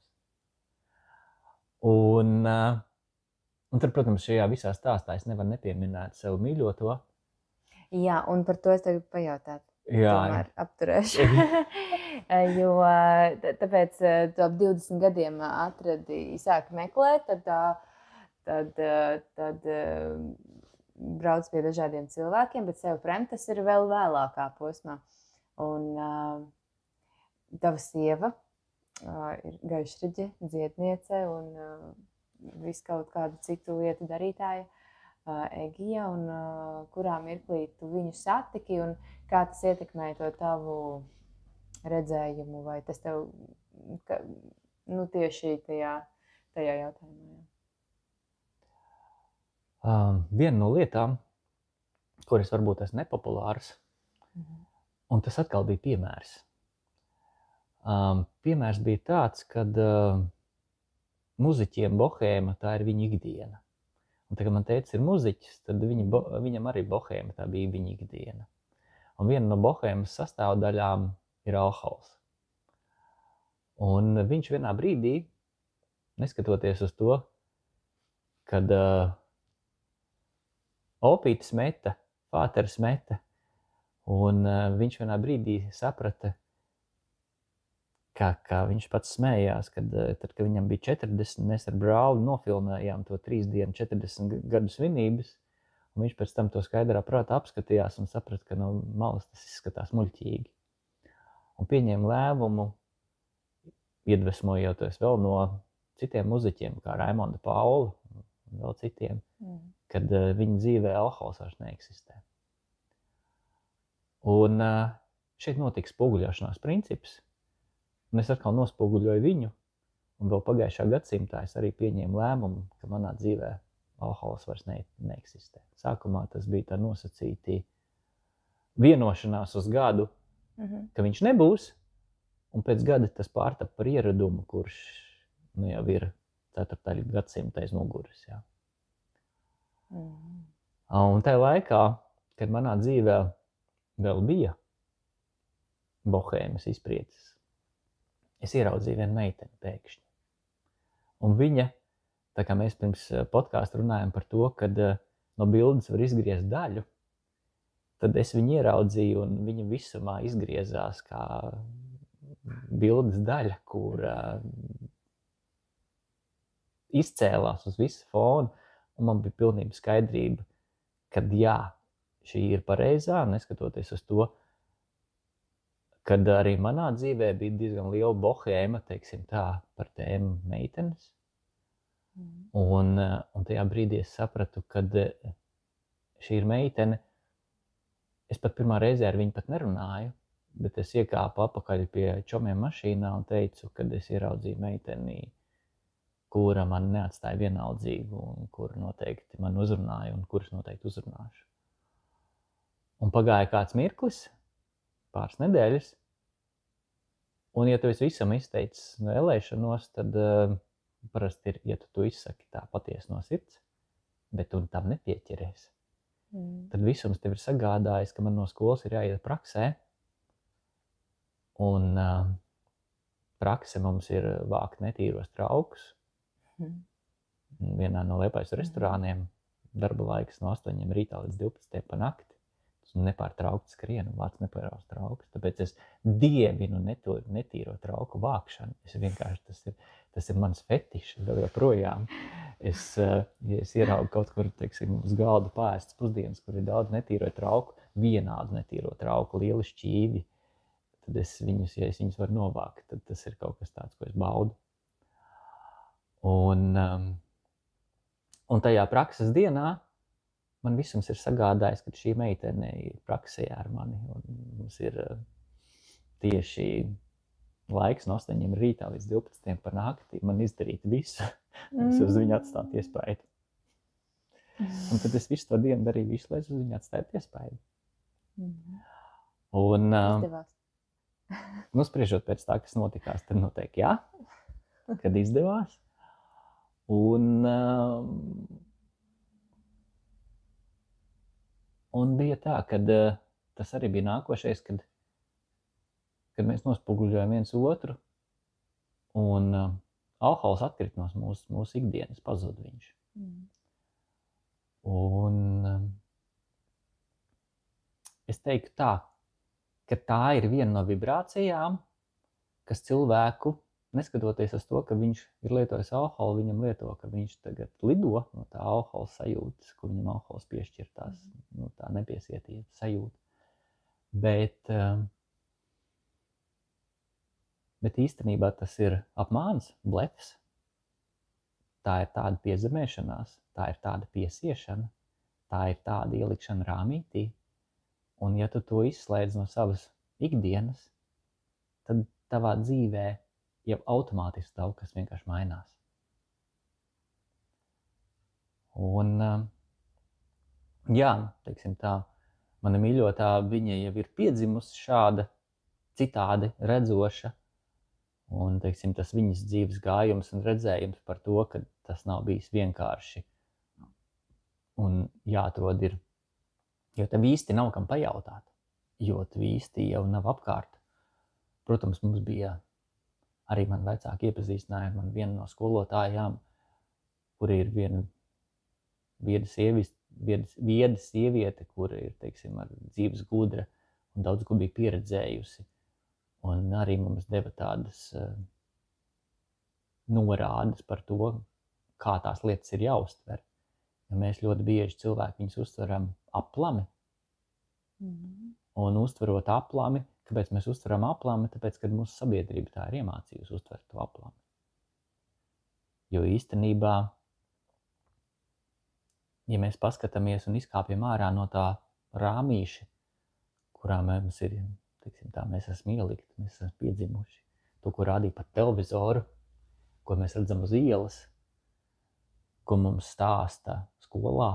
Un tad, protams, šajā visā stāstā es nevaru nepieminēt sev mīļoto. Jā, un par to es tevi pajautātu. Jā. Tomēr apturēšu. Jo tāpēc tu ap 20 gadiem sāki meklēt, tad brauc pie dažādiem cilvēkiem, bet sev prem tas ir vēl vēlākā posmā. Un tava sieva ir gaišreģe, dziedniece un visu kaut kādu citu lietu darītāja Egija, un kurā mirklī tu viņu satiki un kā tas ietekmēja to tavu redzējumu, vai tas tev tieši tajā jautājumā? Viena no lietām, kuras varbūt esmu nepopulārs, un tas atkal bija piemērs. Piemērs bija tāds, kad muziķiem bohēma tā ir viņa ikdiena. Un tā, kad man teica ir muziķis, tad viņam arī bohēma tā bija viņa ikdiena. Un viena no bohēmas sastāvdaļām ir alkohols. Un viņš vienā brīdī, neskatoties uz to, kad opītis meta, pāteris meta, Un viņš vienā brīdī saprata, kā viņš pats smējās, kad viņam bija 40, mēs ar brāli nofilmējām to 3 dienu 40 gadu svinības, un viņš pēc tam to skaidrā prātā apskatījās un saprata, ka no malas tas izskatās muļķīgi. Un pieņēma lēmumu, iedvesmojoties vēl no citiem muziķiem, kā Raimonda Paula un vēl citiem, kad viņa dzīvē alkohols vairs neeksistē. Un šeit notika spoguļošanās princips, un es atkal nospoguļoju viņu, un vēl pagājušā gadsimtā es arī pieņēmu lēmumu, ka manā dzīvē alkohols vairs neeksistē. Sākumā tas bija tā nosacīti vienošanās uz gadu, ka viņš nebūs, un pēc gada tas pārtapa par ieradumu, kurš jau ir 4. gadsimta aiz muguras. Jā. Un tajā laikā, kad manā dzīvē vēl bija bohēmas izprieces, es ieraudzīju vienu meiteni pēkšņi. Un viņa, tā kā mēs pirms podkāsta runājam par to, kad no bildes var izgriezt daļu, tad es viņu ieraudzīju, un viņa visumā izgriezās kā bildes daļa, kur izcēlās uz visu fonu, un man bija pilnība skaidrība, kad jā, šī ir pareizā, neskatoties uz to, kad arī manā dzīvē bija diezgan liela bohēma, teiksim tā, par tēmu meitenes. Un tajā brīdī es sapratu, kad šī ir meitene. Es pat pirmā reizē ar viņu pat nerunāju, bet es iekāpu apakaļ pie čomiem mašīnā un teicu, kad es ieraudzīju meiteni, kura man neatstāja vienaldzīgu un kura noteikti man uzrunāja un kuras noteikti uzrunāšu. Un pagāja kāds mirklis, pāris nedēļas, un ja tu esi visam izteicis vēlēšanos, tad parasti ir, ja tu izsaki tā patiesi no sirds, bet tu tam nepieķeries. Tad visums tev ir sagādājis, ka man no skolas ir jāiet praksē, un prakse mums ir vākt netīros traukus. Vienā no Liepājas restorāniem darba laiks no 8 rītā līdz 12 pa nakti. Tas nepārtraukti skrienu, vāc nepārtraukti traukus. Tāpēc es dievinu netīro trauku vākšanu. Es vienkārši, tas ir mans fetišs vēl joprojām. Ja es ieraugu kaut kur, teiksim, uz galda pāēstas pusdienas, kur ir daudz netīro trauku, vienādu netīro trauku, lieli šķīvi, tad ja es viņus varu novākt, tad tas ir kaut kas tāds, ko es baudu. Un tajā prakses dienā man visums ir sagādājis, ka šī meitene ir praksē ar mani. Un mums ir tieši laiks no 8 rītā līdz 12 par nakti. Man izdarīt visu, es uz viņu atstāt iespaidu. Un tad es visu to dienu darīju visu, lai es uz viņu atstātu iespaidu. Un, spriežot pēc tā, kas notikās, tad noteikti jā, kad izdevās. Un bija tā, kad tas arī bija nākošais, kad mēs nospoguļojam viens otru, un alkohols atkrīt no mūsu ikdienas, pazud viņš. Un es teiktu tā, ka tā ir viena no vibrācijām, kas cilvēku, neskatoties uz to, ka viņš ir lietojis alkoholu, viņam lieto, ka viņš tagad lido no tā alkohola sajūtas, ko viņam alkohols piešķir tās, tā nepiesietība sajūta. Bet īstenībā tas ir apmāns, blefs. Tā ir tāda piezemēšanās, tā ir tāda piesiešana, tā ir tāda ielikšana rāmītī. Un ja tu to izslēdz no savas ikdienas, tad tavā dzīvē jau automātiski daudz kas vienkārši mainās. Un, jā, teiksim tā, mana mīļotā, viņa jau ir piedzimusi šāda, citādi redzoša, un, teiksim, tas viņas dzīves gājums un redzējums par to, ka tas nav bijis vienkārši un jāatrod ir, jo tev īsti nav kam pajautāt, jo tev īsti jau nav apkārt. Protams, mums bija arī man vecāki iepazīstināja man vienu no skolotājām, kur ir viena vieda sieviete, kur ir, teiksim, ar dzīves gudra un daudz ko bija pieredzējusi. Un arī mums deva tādas norādes par to, kā tās lietas ir jāuztver. Jo mēs ļoti bieži cilvēki viņus uztveram aplami. Un uztverot aplami, kāpēc mēs uztveram aplami? Tāpēc, kad mūsu sabiedrība tā ir iemācījusi uztvert to aplami. Jo īstenībā, ja mēs paskatāmies un izkāpjam ārā no tā rāmīša, kurā mums ir, teiksim tā, mēs esam ielikti, mēs esam piedzimuši, to, ko rādīja par televizoru, ko mēs redzam uz ielas, ko mums stāsta skolā.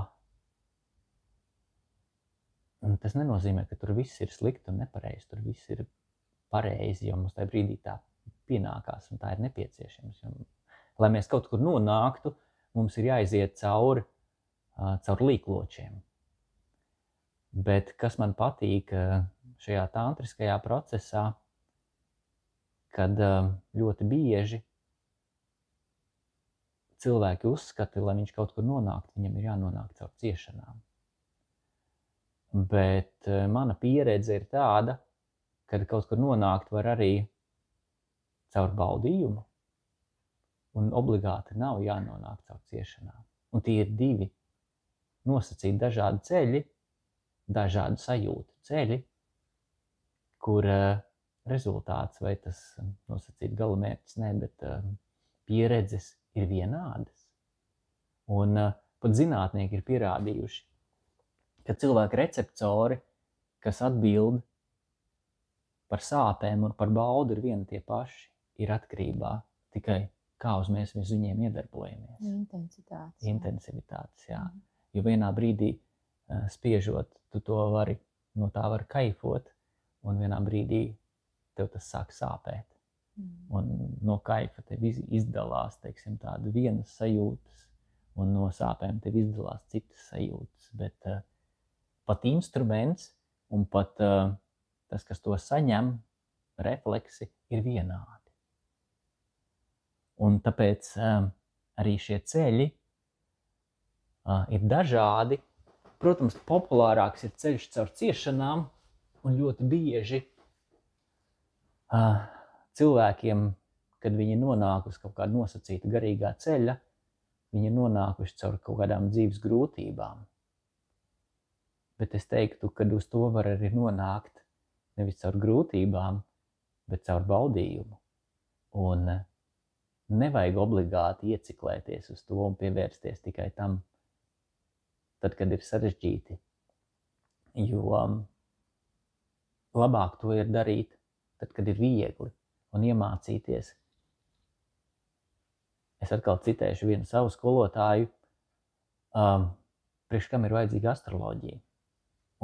Un tas nenozīmē, ka tur viss ir slikti un nepareizi, tur viss ir pareizi, jo mums tajā brīdī tā pienākās un tā ir nepieciešams. Jo, lai mēs kaut kur nonāktu, mums ir jāiziet caur līkločiem. Bet kas man patīk šajā tantriskajā procesā, kad ļoti bieži cilvēki uzskata, lai viņš kaut kur nonāktu, viņam ir jānonāk caur ciešanām. Bet mana pieredze ir tāda, kad kaut kur nonākt var arī caur baudījumu, un obligāti nav jānonāk caur ciešanām. Un tie ir divi nosacīti dažādi ceļi, dažādu sajūtu ceļi, kur rezultāts vai tas nosacīt galamērķis, ne, bet pieredzes ir vienādas. Un pat zinātnieki ir pierādījuši, ka cilvēki receptori, kas atbild par sāpēm un par baudu ir vieni tie paši, ir atkarībā tikai kā uz mēs viņiem iedarbojamies. Intensivitātes, jā. Jo vienā brīdī spiežot, tu to vari, no tā vari kaifot, un vienā brīdī tev tas sāk sāpēt. Un no kaifa tev izdalās, teiksim, tāda vienas sajūtas, un no sāpēm tev izdalās citas sajūtas. Bet pat instruments un pat tas, kas to saņem, refleksi ir vienādi. Un tāpēc arī šie ceļi ir dažādi. Protams, populārāks ir ceļš caur ciešanām, un ļoti bieži cilvēkiem, kad viņi nonāk uz kaut kādu nosacītu garīgā ceļa, viņi nonākuši caur kaut kādām dzīves grūtībām. Bet es teiktu, ka uz to var arī nonākt nevis caur grūtībām, bet caur baudījumu. Un nevajag obligāti ieciklēties uz to un pievērsties tikai tam, tad, kad ir sarežģīti. Jo labāk to ir darīt, tad, kad ir viegli, un iemācīties. Es atkal citēšu vienu savu skolotāju, priekš kam ir vajadzīga astroloģija,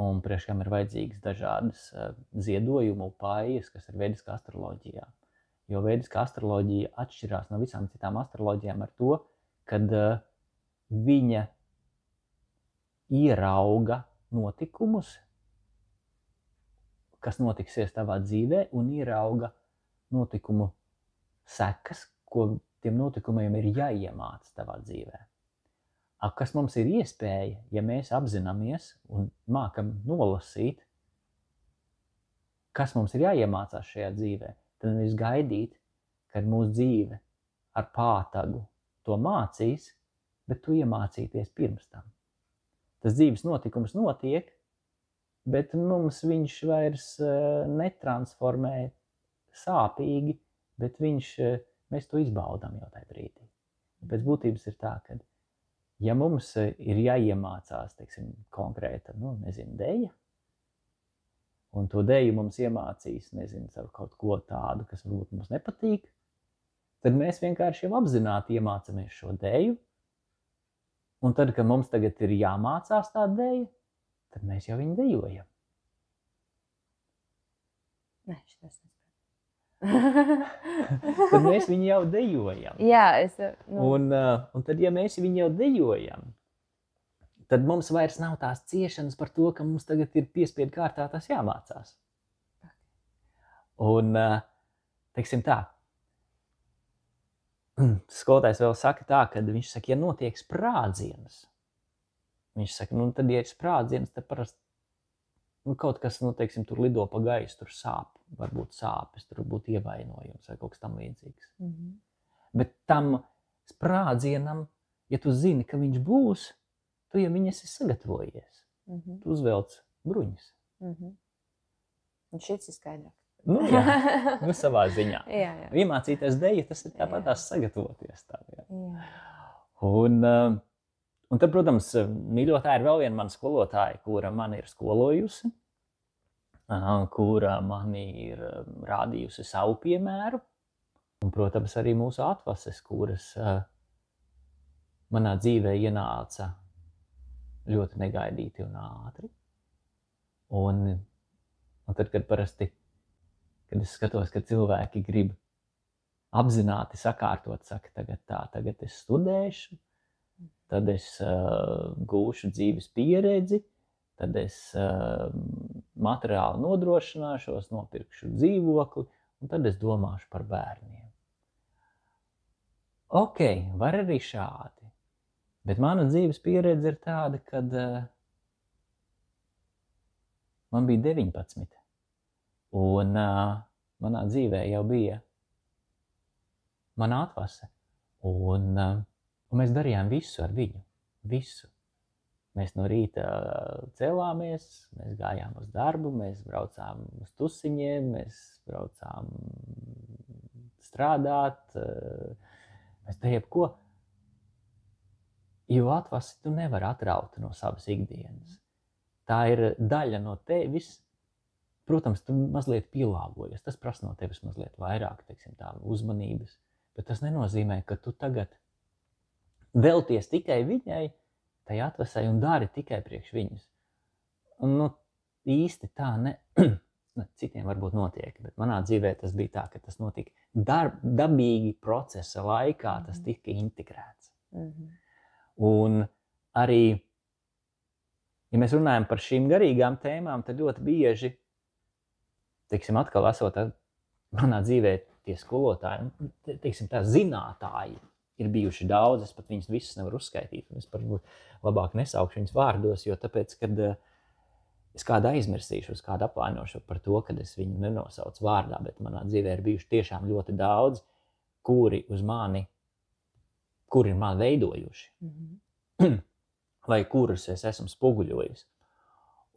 un priekš kam ir vajadzīgas dažādas ziedojumu upājas, kas ir vediskā astroloģijā. Jo vediskā astroloģija atšķirās no visām citām astroloģijām ar to, kad viņa ierauga notikumus, kas notiksies tavā dzīvē, un ierauga notikumu sekas, ko tiem notikumiem ir jāiemāc tavā dzīvē. Kas mums ir iespēja, ja mēs apzināmies un mākam nolasīt, kas mums ir jāiemācās šajā dzīvē, tad nevis gaidīt, kad mūsu dzīve ar pātagu to mācīs, bet tu iemācīties pirms tam. Tas dzīves notikums notiek, bet mums viņš vairs netransformē sāpīgi, bet mēs to izbaudām jau tajā brīdī. Pēc būtības ir tā, ka ja mums ir jāiemācās, teiksim, konkrēta, deja, un to deju mums iemācīs, ar kaut ko tādu, kas varbūt mums nepatīk, tad mēs vienkārši jau apzināti iemācāmies šo deju. Un tad, kad mums tagad ir jāmācās tā deja, tad mēs jau viņu dejojam. Nē, šitas nespēju. Tad mēs viņu jau dejojam. Jā, un tad, ja mēs viņu jau dejojam, tad mums vairs nav tās ciešanas par to, ka mums tagad ir piespiedu kārtā tas jāmācās. Un, teiksim tā, skolotājs vēl saka tā, kad viņš saka, ja notiek sprādziens, viņš saka, tad, ja ir sprādziens, tad parasti kaut kas, teiksim, tur lido pa gaisu, tur sāp, varbūt sāpes, tur būtu ievainojums vai kaut kas tam līdzīgs. Bet tam sprādzienam, ja tu zini, ka viņš būs, tu jau viņas esi sagatavojies. Tu uzvelc bruņas. Un šis ir skaidrāk. Jā, savā ziņā. Jā. Iemācīties deju, tas ir tāpat tās sagatavoties tam. Jā. Un tad, protams, mīļotāja ir vēl viena mana skolotāja, kura man ir skolojusi, kura man ir rādījusi savu piemēru. Un, protams, arī mūsu atvases, kuras manā dzīvē ienāca ļoti negaidīti un ātri. Un tad, kad parasti, kad es skatos, ka cilvēki grib apzināti sakārtot, saka, tagad es studēšu, tad es gūšu dzīves pieredzi, tad es materiāli nodrošināšos, nopirkšu dzīvokli, un tad es domāšu par bērniem. Ok, var arī šādi, bet mana dzīves pieredze ir tāda, kad man bija 19, un manā dzīvē jau bija mana atvase, un mēs darījām visu ar viņu, visu. Mēs no rīta celāmies, mēs gājām uz darbu, mēs braucām uz tusiņiem, mēs braucām strādāt, mēs darījām ko. Jo atvasi tu nevari atraut no savas ikdienas. Tā ir daļa no tevis. Protams, tu mazliet pielāgojies. Tas prasa no tevis mazliet vairāk, teiksim, tā uzmanības. Bet tas nenozīmē, ka tu tagad velties tikai viņai, tai atvasai un dari tikai priekš viņas. Un, īsti tā citiem varbūt notiek, bet manā dzīvē tas bija tā, ka tas notika dabīgi procesa laikā, tas tika integrēts. Un arī, ja mēs runājam par šīm garīgām tēmām, tad ļoti bieži, teiksim, atkal esot manā dzīvē tie skolotāji, teiksim, tā zinātāji ir bijuši daudz, es pat viņus visus nevaru uzskaitīt, un es labāk nesaukšu viņus vārdos, jo tāpēc, kad es kādu aizmirsīšu, uz kādu apvainošu par to, kad es viņu nenosaucu vārdā, bet manā dzīvē ir bijuši tiešām ļoti daudz, kuri ir mani veidojuši, vai kurus es esmu spoguļojis.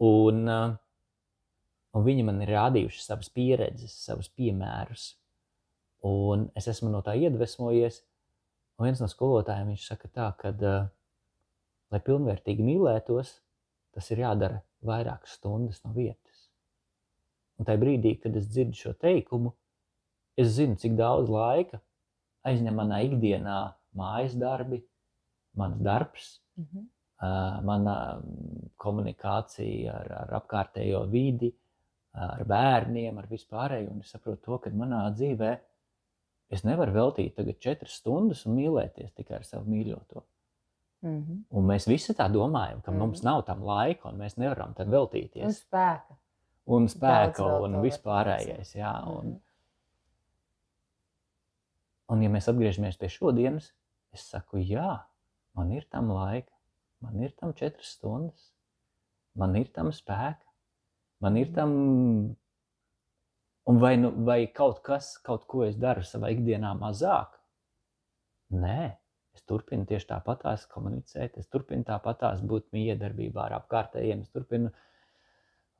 Un viņi man ir rādījuši savas pieredzes, savus piemērus, un es esmu no tā iedvesmojies. Un viens no skolotājiem viņš saka tā, ka, lai pilnvērtīgi mīlētos, tas ir jādara vairākas stundas no vietas. Un tajā brīdī, kad es dzirdu šo teikumu, es zinu, cik daudz laika aizņem manā ikdienā mājas darbi, mans darbs, mana komunikācija ar apkārtējo vidi, ar bērniem, ar vispārēju. Un es saprotu to, ka manā dzīvē es nevaru veltīt tagad 4 stundas un mīlēties tikai ar savu mīļoto. Un mēs visi tā domājam, ka mums nav tam laika un mēs nevaram tam veltīties. Un spēka un vispārējais. Jā. Un ja mēs atgriežamies pie šodienas, es saku, jā, man ir tam laika, man ir tam 4 stundas, man ir tam spēka, man ir tam... Un vai kaut ko es daru savā ikdienā mazāk? Nē, es turpinu tieši tāpatās komunicēt, es turpinu tāpatās būt miedarbībā ar apkārtējiem, es turpinu,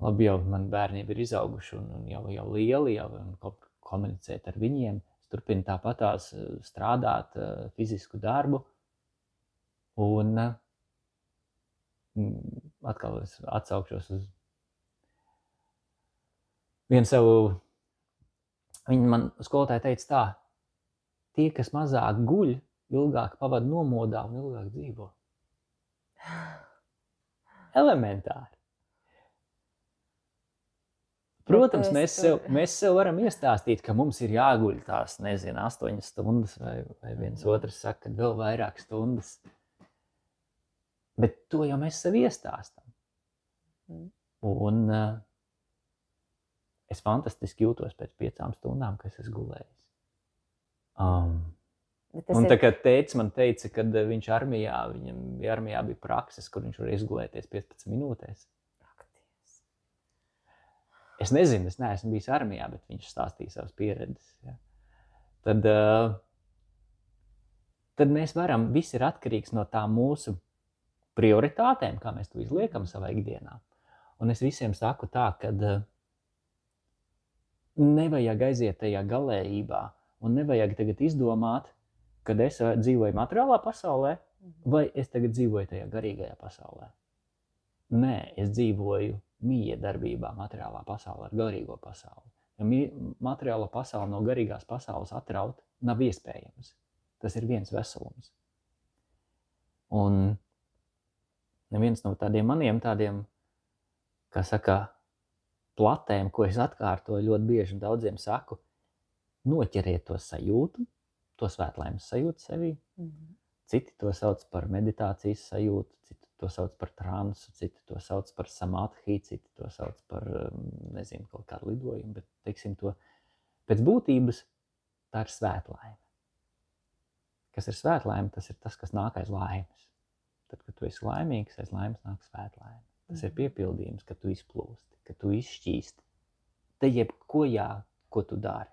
labi jau man bērni ir izauguši un jau lieli, jau komunicēt ar viņiem, es turpinu tāpatās strādāt fizisku darbu, un atkal es atsaukšos uz vienu savu. Viņa man skolotāja teica tā, tie, kas mazāk guļ, ilgāk pavada nomodā un ilgāk dzīvo. Elementāri. Protams, mēs sev varam iestāstīt, ka mums ir jāguļ tās, 8 stundas, vai viens otrs saka, ka vēl vairāk stundas. Bet to jau mēs sev iestāstam. Un... es fantastiski jūtos pēc 5 stundām, kas es gulējis. Un tā kā tētis man teica, kad viņš viņam armijā bija prakses, kur viņš var izgulēties 15 minūtēs. Es nezinu, es neesmu bijis armijā, bet viņš stāstīja savas pieredzes. Ja. Tad mēs varam, viss ir atkarīgs no tām mūsu prioritātēm, kā mēs to izliekam savā ikdienā. Un es visiem saku tā, ka nevajag aiziet tajā galējībā un nevajag tagad izdomāt, kad es dzīvoju materiālā pasaulē vai es tagad dzīvoju tajā garīgajā pasaulē. Nē, es dzīvoju miedarbībā materiālā pasaulē ar garīgo pasauli. Jo materiālo pasauli no garīgās pasaules atraut nav iespējams. Tas ir viens veselums. Un neviens no tādiem maniem tādiem, kā saka, platēm, ko es atkārtoju ļoti bieži un daudziem saku, noķeriet to sajūtu, to svētlaimes sajūtu sevī. Citi to sauc par meditācijas sajūtu, citi to sauc par transu, citi to sauc par samadhi, citi to sauc par, nezinu, kaut kādu lidojumu, bet, teiksim, to pēc būtības tā ir svētlaime. Kas ir svētlaime, tas ir tas, kas nāk aiz laimes. Tad, kad tu esi laimīgs, aiz laimes nāk svētlaime. Tas ir piepildījums, ka tu izplūsti, ka tu izšķīsti. Te jebkojā, ko tu dari.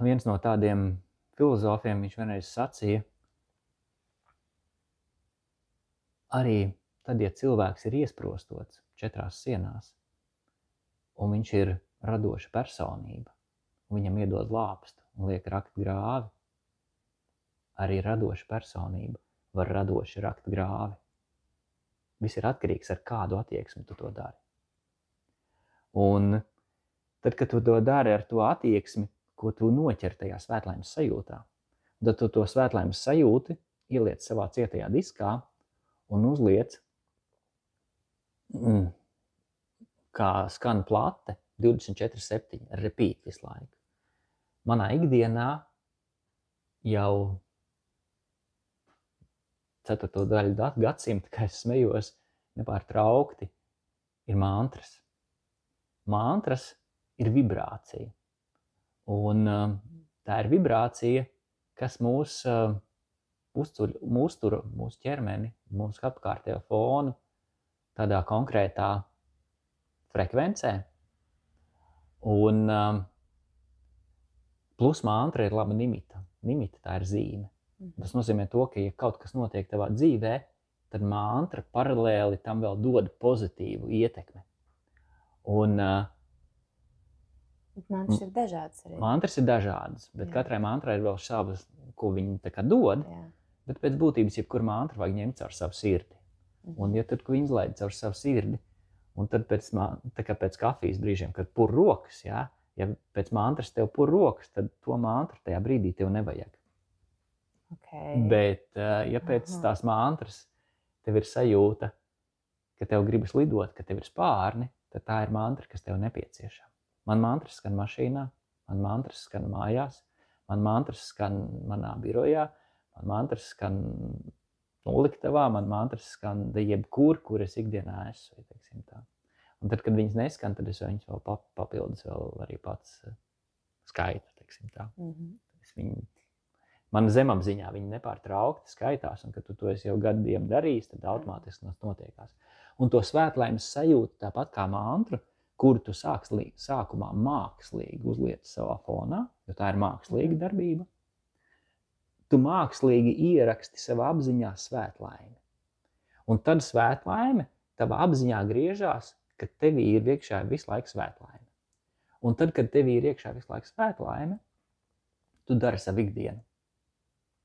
Viens no tādiem filozofiem, viņš vienreiz sacīja, arī tad, ja cilvēks ir iesprostots 4 sienās, un viņš ir radoša personība, un viņam iedod lāpstu un liek rakt grāvi, arī radoša personība var radoši rakt grāvi. Viss ir atkarīgs, ar kādu attieksmi tu to dari. Un tad, kad tu to dari ar to attieksmi, ko tu noķer tajā svētlaimes sajūtā, tad tu to svētlaimes sajūti ieliec savā cietajā diskā un uzliec, kā skan plate, 24/7, repeat visu laiku. Manā ikdienā jau 4. daļu gadsimta, kā es smejos, nepārtraukti, ir mantras. Mantras ir vibrācija. Un tā ir vibrācija, kas mūs uztur mūsu ķermeni, mūsu apkārtējo fonu tādā konkrētā frekvencē. Un plus mantra ir laba nimita. Nimita tā ir zīme. Tas nozīmē to, ka ja kaut kas notiek tavā dzīvē, tad mantra paralēli tam vēl dod pozitīvu ietekmi. Un mantras ir dažādas arī. Mantras ir dažādas, bet katrai mantrai ir vēl savas, ko viņi tā kā dod. Jā. Bet pēc būtības jebkuru mantru vajag ņemt caur savu sirdi. Un ja tad, ko viņi izlaid caur savu sirdi, un tad pēc kafijas brīžiem, kad pur rokas, ja pēc mantras tev pur rokas, tad to mantru tajā brīdī tev nevajag. Okay. Bet, ja pēc tās mantras tev ir sajūta, ka tev gribas lidot, ka tev ir spārni, tad tā ir mantra, kas tev nepieciešama. Man mantras skan mašīnā, man mantras skan mājās, man mantras skan manā birojā, man mantras skan noliktavā, man mantras skan jebkur, kur es ikdienā esmu. Un tad, kad viņas neskan, tad es viņas vēl papildus vēl arī pats skaita. Man zemapziņā viņi nepārtraukti skaitās, un kad tu to esi jau gadiem darījis, tad automātiski notiekās. Un to svētlaimes sajūtu, tāpat kā mantru, kuru tu sākumā mākslīgi uzliec savā fonā, jo tā ir mākslīga darbība, tu mākslīgi ieraksti savā apziņā svētlaimi. Un tad svētlaime tavā apziņā griežās, ka tevī ir iekšā visu laiku svētlaime. Un tad, kad tevī ir iekšā visu laiku svētlaime, tu dari savu ikdienu.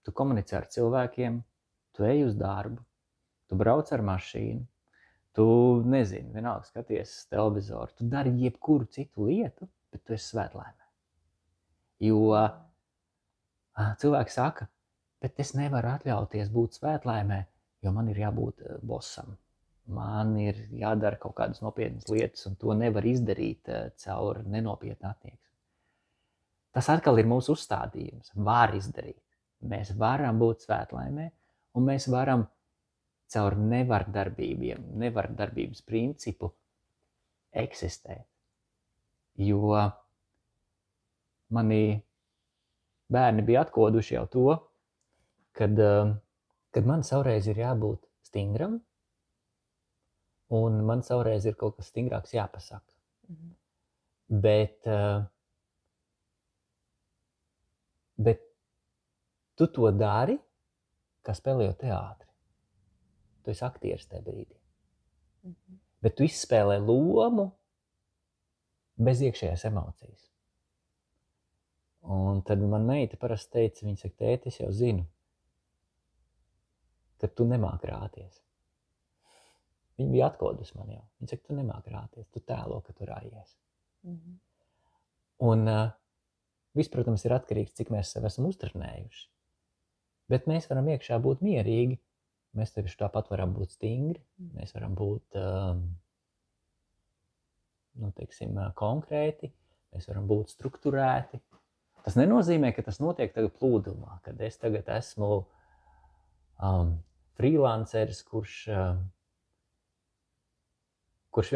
Tu komunicē ar cilvēkiem, tu ej uz darbu, tu brauc ar mašīnu, tu, nezini, vienalga skaties televizoru, tu dari jebkuru citu lietu, bet tu esi svētlaimē. Jo cilvēki saka, bet es nevaru atļauties būt svētlaimē, jo man ir jābūt bosam. Man ir jādara kaut kādas nopietnas lietas, un to nevar izdarīt caur nenopietnu attieksmi. Tas atkal ir mūsu uzstādījums. Var izdarīt. Mēs varam būt svētlaimē, un mēs varam caur nevardarbības principu eksistēt. Jo mani bērni bija atkoduši jau to, kad man savreiz ir jābūt stingram, un man savreiz ir kaut kas stingrāks jāpasaka. Bet tu to dari, kā spēlējot teātri. Tu esi aktieris tajā brīdī. Bet tu izspēlē lomu bez iekšējās emocijas. Un tad man meita parasti teica, viņa saka, tēti, es jau zinu, ka tu nemāk rāties. Viņa bija atkodus man jau. Viņa saka, tu nemāk rāties, tu tēlo, ka tu rājies. Un viss, protams, ir atkarīgs, cik mēs sev esam uztrenējuši. Bet mēs varam iekšā būt mierīgi. Mēs tevi tāpat varam būt stingri. Mēs varam būt, konkrēti. Mēs varam būt strukturēti. Tas nenozīmē, ka tas notiek tagad plūdumā, kad es tagad esmu freelanceris, kurš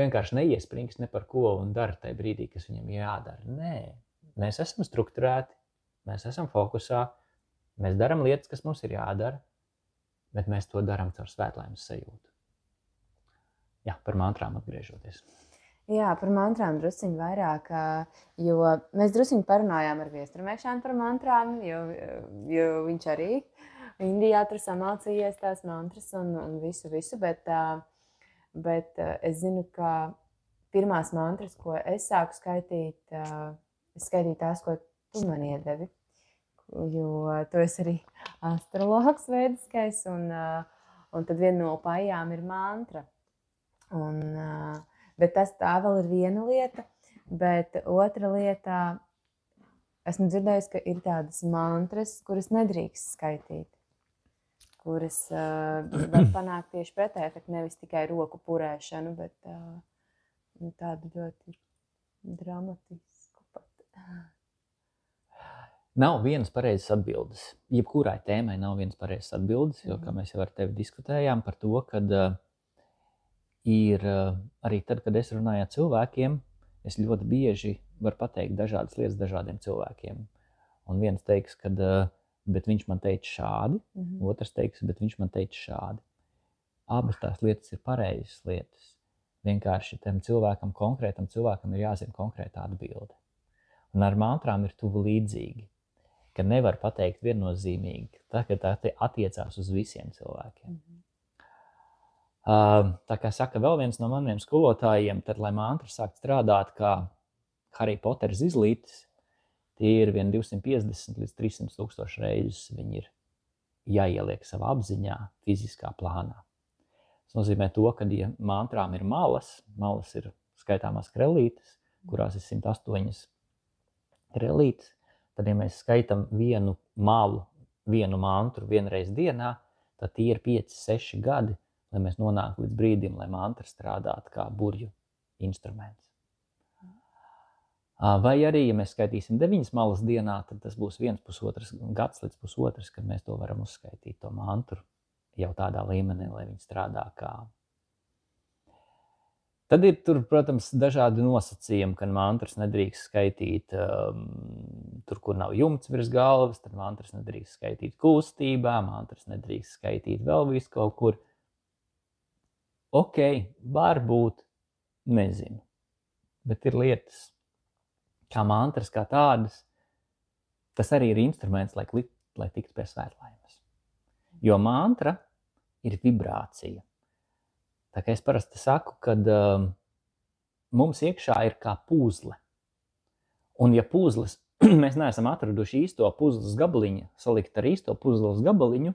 vienkārši neiesprings ne par ko un dara tajā brīdī, kas viņam jādara. Nē, mēs esam strukturēti, mēs esam fokusā, mēs daram lietas, kas mums ir jādara, bet mēs to daram caur svētlaimes sajūtu. Jā, par mantrām atgriežoties. Jā, par mantrām drusciņi vairāk, jo mēs drusciņi parunājām ar Viestrumēkšanu par mantrām, jo viņš arī Indijā tur samācījies tās mantras un visu, bet es zinu, ka pirmās mantras, ko es sāku skaitīt, es skaitīju tās, ko tu man iedevi, jo tu esi arī astrologs veidiskais, un tad viena no pajām ir mantra. Bet tā vēl ir viena lieta, bet otra lieta, esmu dzirdējusi, ka ir tādas mantras, kuras nedrīkst skaitīt, kuras var panākt tieši pretēju efektu, nevis tikai roku purēšanu, bet tādu ļoti dramatisku pat. Nav vienas pareizas atbildes. Jebkurai tēmai nav vienas pareizas atbildes, jo, kā mēs jau ar tevi diskutējām par to, kad ir arī tad, kad es runāju ar cilvēkiem, es ļoti bieži varu pateikt dažādas lietas dažādiem cilvēkiem. Un viens teiks, kad bet viņš man teica šādi, otrs teiks, bet viņš man teica šādi. Abas tās lietas ir pareizas lietas. Vienkārši tam cilvēkam, konkrētam cilvēkam ir jāzina konkrēta atbilde. Un ar mantrām ir tuvu līdzīgi, ka nevar pateikt viennozīmīgi, tā attiecās uz visiem cilvēkiem. Tā kā saka vēl viens no maniem skolotājiem, tad, lai mantra sākt strādāt kā Harry Potteris izlītis, tie ir 250 līdz 300 tūkstoši reizes viņi ir jāieliek savā apziņā, fiziskā plānā. Tas nozīmē to, ka, ja mantrām ir malas ir skaitāmās krellītes, kurās ir 108 krellītes, tad, ja mēs skaitam vienu malu, vienu mantru vienreiz dienā, tad tie ir 5-6 gadi, lai mēs nonāktu līdz brīdim, lai mantra strādātu kā burju instruments. Vai arī, ja mēs skaitīsim 9 malas dienā, tad tas būs 1,5 gads līdz 1,5, kad mēs to varam uzskaitīt, to mantru, jau tādā līmenī, lai viņi strādā kā. Tad ir tur, protams, dažādi nosacījumi, kad mantras nedrīkst skaitīt tur, kur nav jumts virs galvas, tad mantras nedrīkst skaitīt kustībā, mantras nedrīkst skaitīt vēl visu kaut kur. Ok, varbūt, nezinu, bet ir lietas, kā mantras, kā tādas, tas arī ir instruments, lai tiktu pie svētlaimes. Jo mantra ir vibrācija. Tā kā es parasti saku, kad mums iekšā ir kā puzle. Un ja puzles, mēs neesam atraduši īsto puzles gabaliņu, salikt ar īsto puzles gabaliņu,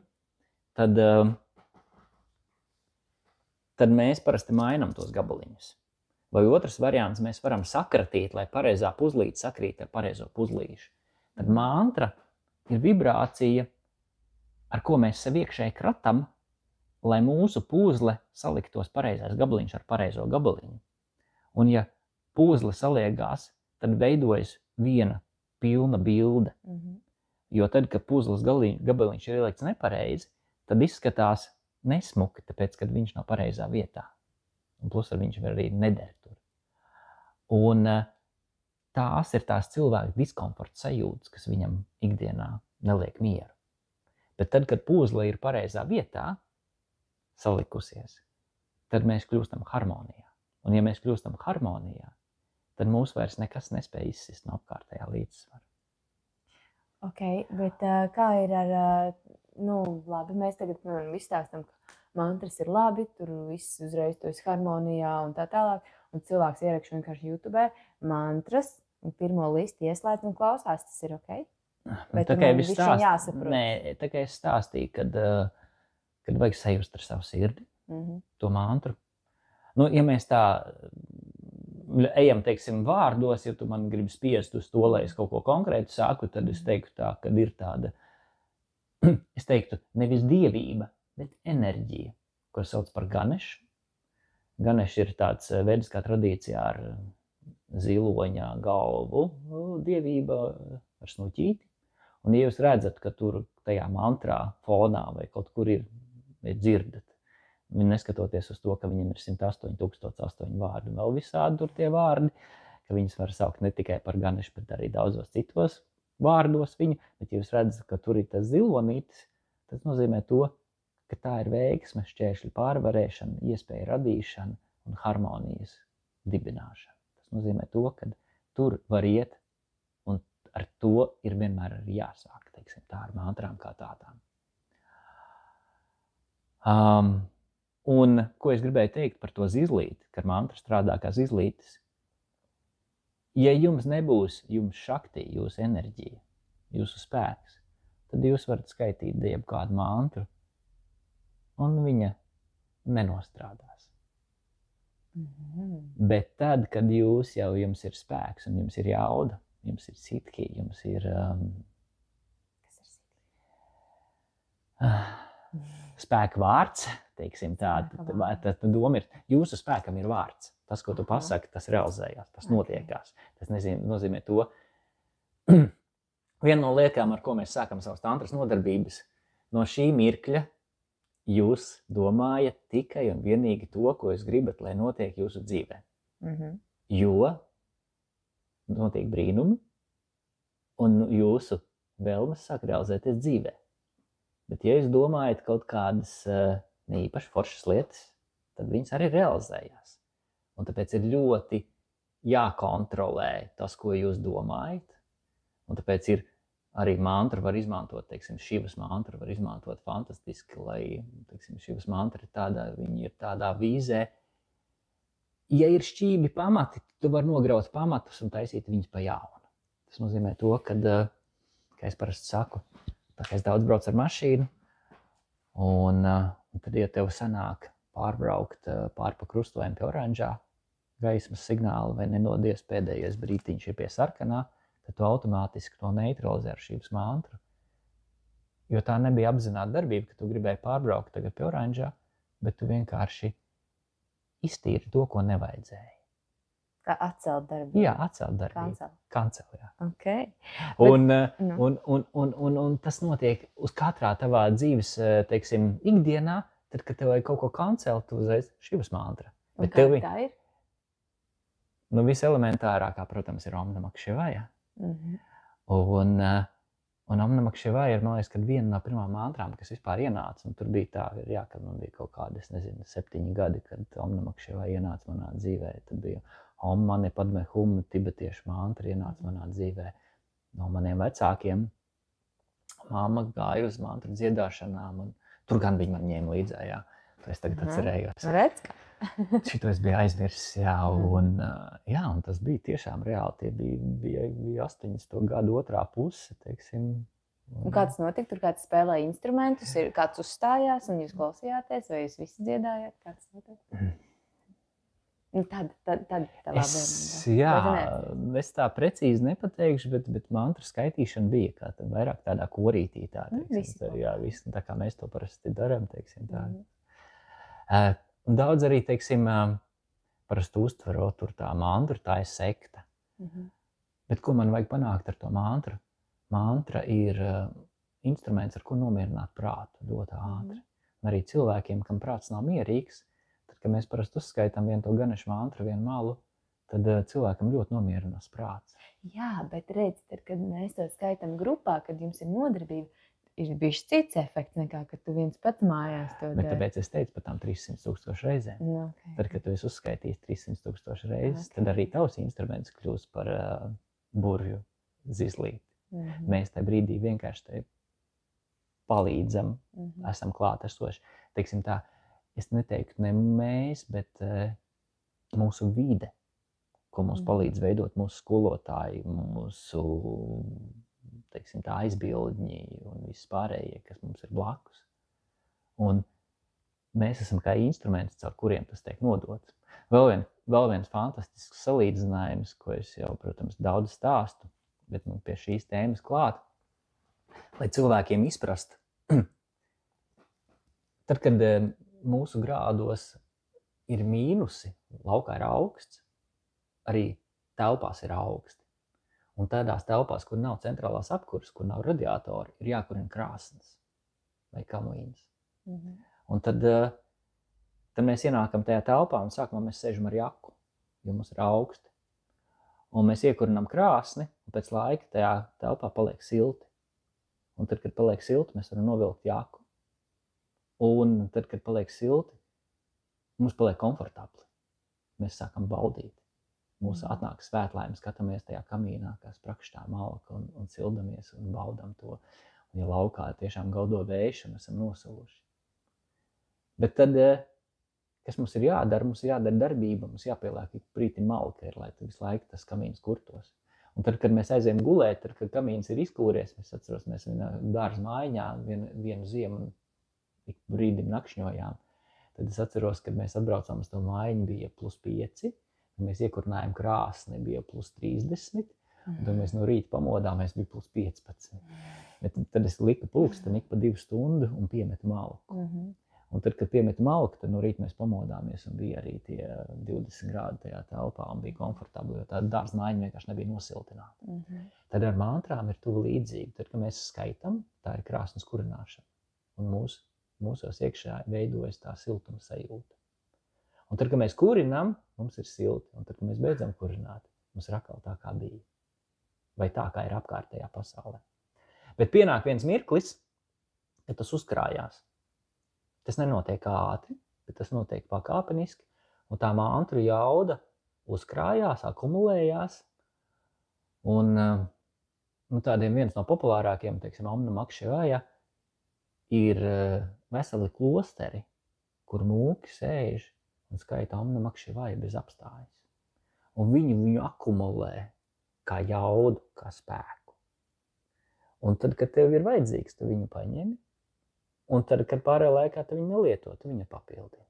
tad mēs parasti mainam tos gabaliņus. Vai otrs variants, mēs varam sakratīt, lai pareizā puzlīte sakrīt ar pareizo puzlīšu. Tad mantra ir vibrācija, ar ko mēs sev iekšēji kratam, lai mūsu puzle saliktos pareizais gabaliņš ar pareizo gabaliņu. Un ja puzle saliekās, tad veidojas viena pilna bilde. Jo tad, kad puzles gabaliņš ir ielikts nepareizi, tad izskatās nesmuki, tāpēc, kad viņš nav pareizā vietā. Un plus ar viņš var arī neder tur. Un tās ir tās cilvēka diskomforta sajūtas, kas viņam ikdienā neliek mieru. Bet tad, kad puzle ir pareizā vietā salikusies, tad mēs kļūstam harmonijā. Un ja mēs kļūstam harmonijā, tad mūs vairs nekas nespēj izsist no apkārtējā līdzsvara. Ok, bet kā ir ar, labi, mēs tagad izstāstam, ka mantras ir labi, tur viss uzreiz tu esi harmonijā un tā tālāk, un cilvēks ierakš vienkārši YouTube mantras, un pirmo listu ieslēdz un klausās, tas ir ok? Vai Tā kā es jāsaprot? Nē, tā kā es stāstīju, kad vajag sajust ar savu sirdi, to mantru. Nu, ja mēs tā ejam, teiksim, vārdos, ja tu man gribi spiest uz to, lai es kaut ko konkrētu saku, tad es teiktu tā, kad ir tāda, es teiktu, nevis dievība, bet enerģija, ko sauc par ganešu. Ganeša ir tāds vediskā tradīcijā ar ziloņā galvu, dievība ar snuķīti. Un ja jūs redzat, ka tur tajā mantrā fonā vai kaut kur ir dzirdat, neskatoties uz to, ka viņam ir 108,008 vārdi, vēl visādi tur tie vārdi, ka viņus var saukt ne tikai par ganešu, bet arī daudzos citos vārdos viņu, bet ja jūs redzat, ka tur ir tas zilonītis, tas nozīmē to, ka tā ir veiksme, šķēršļu pārvarēšana, iespēja radīšana un harmonijas dibināšana. Tas nozīmē to, ka tur var iet, un ar to ir vienmēr arī jāsāk, teiksim, tā ar mantrām kā tādām. Un ko es gribēju teikt par to zizlīti, ka mantra strādā kā zizlītis. Ja jums nebūs jums šaktī, jūsu enerģija, jūsu spēks, tad jūs varat skaitīt jebkādu mantru, un viņa nenostrādās. Bet tad, kad jums ir spēks, un jums ir jauda, jums ir sitki, jums ir spēka vārds, teiksim tā, tad doma ir, jūsu spēkam ir vārds. Tas, ko tu pasaki, tas realizējās, tas notiekās. Tas nozīmē to. Viena no lietām, ar ko mēs sākam savas tantras nodarbības, no šī mirkļa jūs domājat tikai un vienīgi to, ko jūs gribat, lai notiek jūsu dzīvē. Jo notiek brīnumi, un jūsu vēlmes sāk realizēties dzīvē. Bet ja jūs domājat kaut kādas neīpaši foršas lietas, tad viņas arī realizējās. Un tāpēc ir ļoti jākontrolē tas, ko jūs domājat. Un tāpēc ir arī mantru var izmantot, teiksim, Šivas mantru var izmantot fantastiski, lai, teiksim, Šivas mantra ir tādā, viņi ir tādā vīzē. Ja ir šķībi pamati, tu var nograut pamatus un taisīt viņus pa jaunu. Tas nozīmē to, kad, kā es parasti saku, tā kā es daudz braucu ar mašīnu, un tad, ja tev sanāk pārbraukt pāri pa krustojumu pie oranžā gaismas signāla vai nenodies pēdējais brītiņš ir pie sarkanā, tad tu automātiski to neutralizē ar Šivas mantru. Jo tā nebija apzināta darbība, ka tu gribēji pārbraukt tagad pie oranžā, bet tu vienkārši iztīri to, ko nevajadzēja. Kā atcelt darbību? Jā, atcelt darbību. Kancel, jā. Okay. Un tas notiek uz katrā tavā dzīves, teiksim, ikdienā, tad, kad tev vajag kaut ko kancelt, tu uzreiz Šivas mantra. Un kā tā ir? Nu, viselementārākā, protams, ir Om Namah Šivāja. Un Om Namah Šivāja ir, man liekas, kad viena no pirmām mantrām, kas vispār ienāca, un tur bija tā, jā, kad man bija kaut kādi, es nezinu, 7 gadi, kad Om Namah Šivāja ienāca manā dzīvē, tad bija Om Mani Padme Hum, tibetiešu mantra ienāca manā dzīvē no maniem vecākiem. Māma gāja uz mantru dziedāšanām, un tur gan viņi man ņēma līdzē, jā. To es tagad atcerējos. Redz, ka? Šito es biju aizmirsis, jā, un tas bija tiešām reāli. Tie bija 80. gadu otrā puse, teiksim. Un kā tas notika? Tur kāds spēlēja instrumentus, kāds uzstājās, un jūs klausījāties, vai jūs visi dziedājāt? Kā tas notika? Nu, tad tavā bērnībā. Jā, es tā precīzi nepateikšu, bet mantru skaitīšana bija kā vairāk tādā korītī. Jā, visi, tā kā mēs to parasti darām, teiksim tā. Un daudz arī, teiksim, parasti uztverot tur tā mantru, tā ir sekta. Bet ko man vajag panākt ar to mantru? Mantra ir instruments, ar ko nomierināt prātu ļoti ātri. Un arī cilvēkiem, kam prāts nav mierīgs, tad, kad mēs parasti uzskaitām vienu to ganešu mantru, vienu malu, tad cilvēkam ļoti nomierinās prāts. Jā, bet redz, tad, kad mēs to skaitam grupā, kad jums ir nodarbība, ir bijis cits efekts nekā, kad tu viens pats mājās to Bet tāpēc es teicu par tām 300,000 reizēm. Okay. Tad, kad tu esi uzskaitījis 300,000 reizes, tad arī tavs instruments kļūst par burvju zizlīti. Mēs tajā brīdī vienkārši te palīdzam, esam klātesoši. Teiksim tā, es neteiktu ne mēs, bet mūsu vide, ko mums palīdz veidot mūsu skolotāji, mūsu, teiksim tā, aizbildņi un viss pārējie, kas mums ir blakus. Un mēs esam kā instruments, caur kuriem tas tiek nodots. Vēl viens fantastisks salīdzinājums, ko es jau, protams, daudz stāstu, bet pie šīs tēmas klāt, lai cilvēkiem izprast. Tad, kad mūsu grādos ir mīnusi, laukā ir augsts, arī telpās ir augsti. Un tādās telpās, kur nav centrālās apkures, kur nav radiatori, ir jākurina krāsnes vai kamīns. Un tad mēs ienākam tajā telpā un sākumā mēs sēžam ar jaku, jo mums ir augsti. Un mēs iekurinām krāsni, un pēc laika tajā telpā paliek silti. Un tad, kad paliek silti, mēs varam novilkt jaku. Un tad, kad paliek silti, mums paliek komfortabli. Mēs sākam baudīt. Mums atnāk svētlaime, skatāmies tajā kamīnā, kā sprakštā malka un sildamies un baudam to. Un ja laukā tiešām gaudo vējš un esam nosuluši. Bet tad, kas mums ir jādara? Mums ir jādara darbība, mums jāpieliek ik brīti malka, lai visu laiku tas kamīns kurtos. Un tad, kad mēs aizējam gulēt, tad, kad kamīns ir izkūries, es atceros, mēs vienā dārza mājiņā vienu ziemu ik brīdim nakšņojām. Tad es atceros, kad mēs atbraucām uz to mājiņu, bija +5, un mēs iekurinājām krāsni, bija +30, un tad mēs no rīta pamodāmies, bija +15. Bet tad es liku pulksteni ik pa 2 stundu un piemetu malku. Un tad, kad piemetu malku, tad no rīta mēs pamodāmies un bija arī tie 20 grādi tajā telpā un bija komfortabli, jo tā dārza mājiņa vienkārši nebija nosiltināta. Tad ar mantrām ir tuvu līdzīgi. Tad, kad mēs skaitam, tā ir krāsnes kurināšana. Un mūsos iekšā veidojas tā siltuma sajūta. Un tad, kad mēs kurinām, mums ir silti. Un tad, kad mēs beidzam kurināt, mums ir atkal tā, kā bija. Vai tā, kā ir apkārtējā pasaulē. Bet pienāk viens mirklis, kad tas uzkrājās. Tas nenotiek ātri, bet tas notiek pakāpeniski. Un tā mantru jauda uzkrājās, akumulējās. Un tādiem viens no populārākiem, teiksim, Om Namah Shivaya, ir veseli klosteri, kur mūki sēž un skaita Om Namah Shivaya bez apstājas. Un viņu akumulē kā jaudu, kā spēku. Un tad, kad tev ir vajadzīgs, tu viņu paņemi. Un tad, kad pārējā laikā tu viņu nelieto, tu viņu papildini.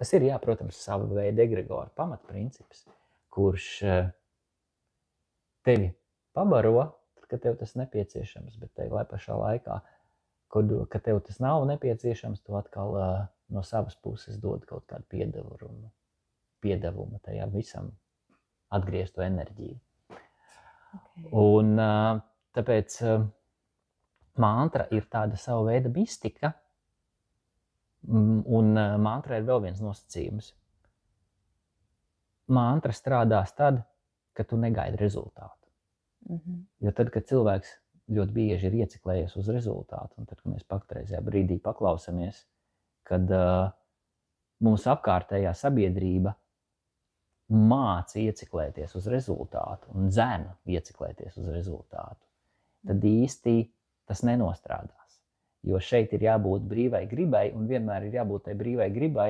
Tas ir, jā, protams, sava veida egregora pamatprincips, kurš tevi pabaro, tad, kad tev tas nepieciešams, bet tev lai pašā laikā, kad tev tas nav nepieciešams, tu atkal no savas puses dod kaut kādu piedevumu tajā visam atgriezto enerģiju. Un tāpēc mantra ir tāda sava veida mistika, un mantra ir vēl viens nosacījums. Mantra strādās tad, kad tu negaidi rezultātu. Jo tad, kad cilvēks ļoti bieži ir ieciklējies uz rezultātu, un tad, kad mēs patreizajā brīdī paklausamies, kad mūsu apkārtējā sabiedrība māca ieciklēties uz rezultātu un dzena ieciklēties uz rezultātu, tad īsti tas nenostrādās. Jo šeit ir jābūt brīvai gribai, un vienmēr ir jābūt tai brīvai gribai,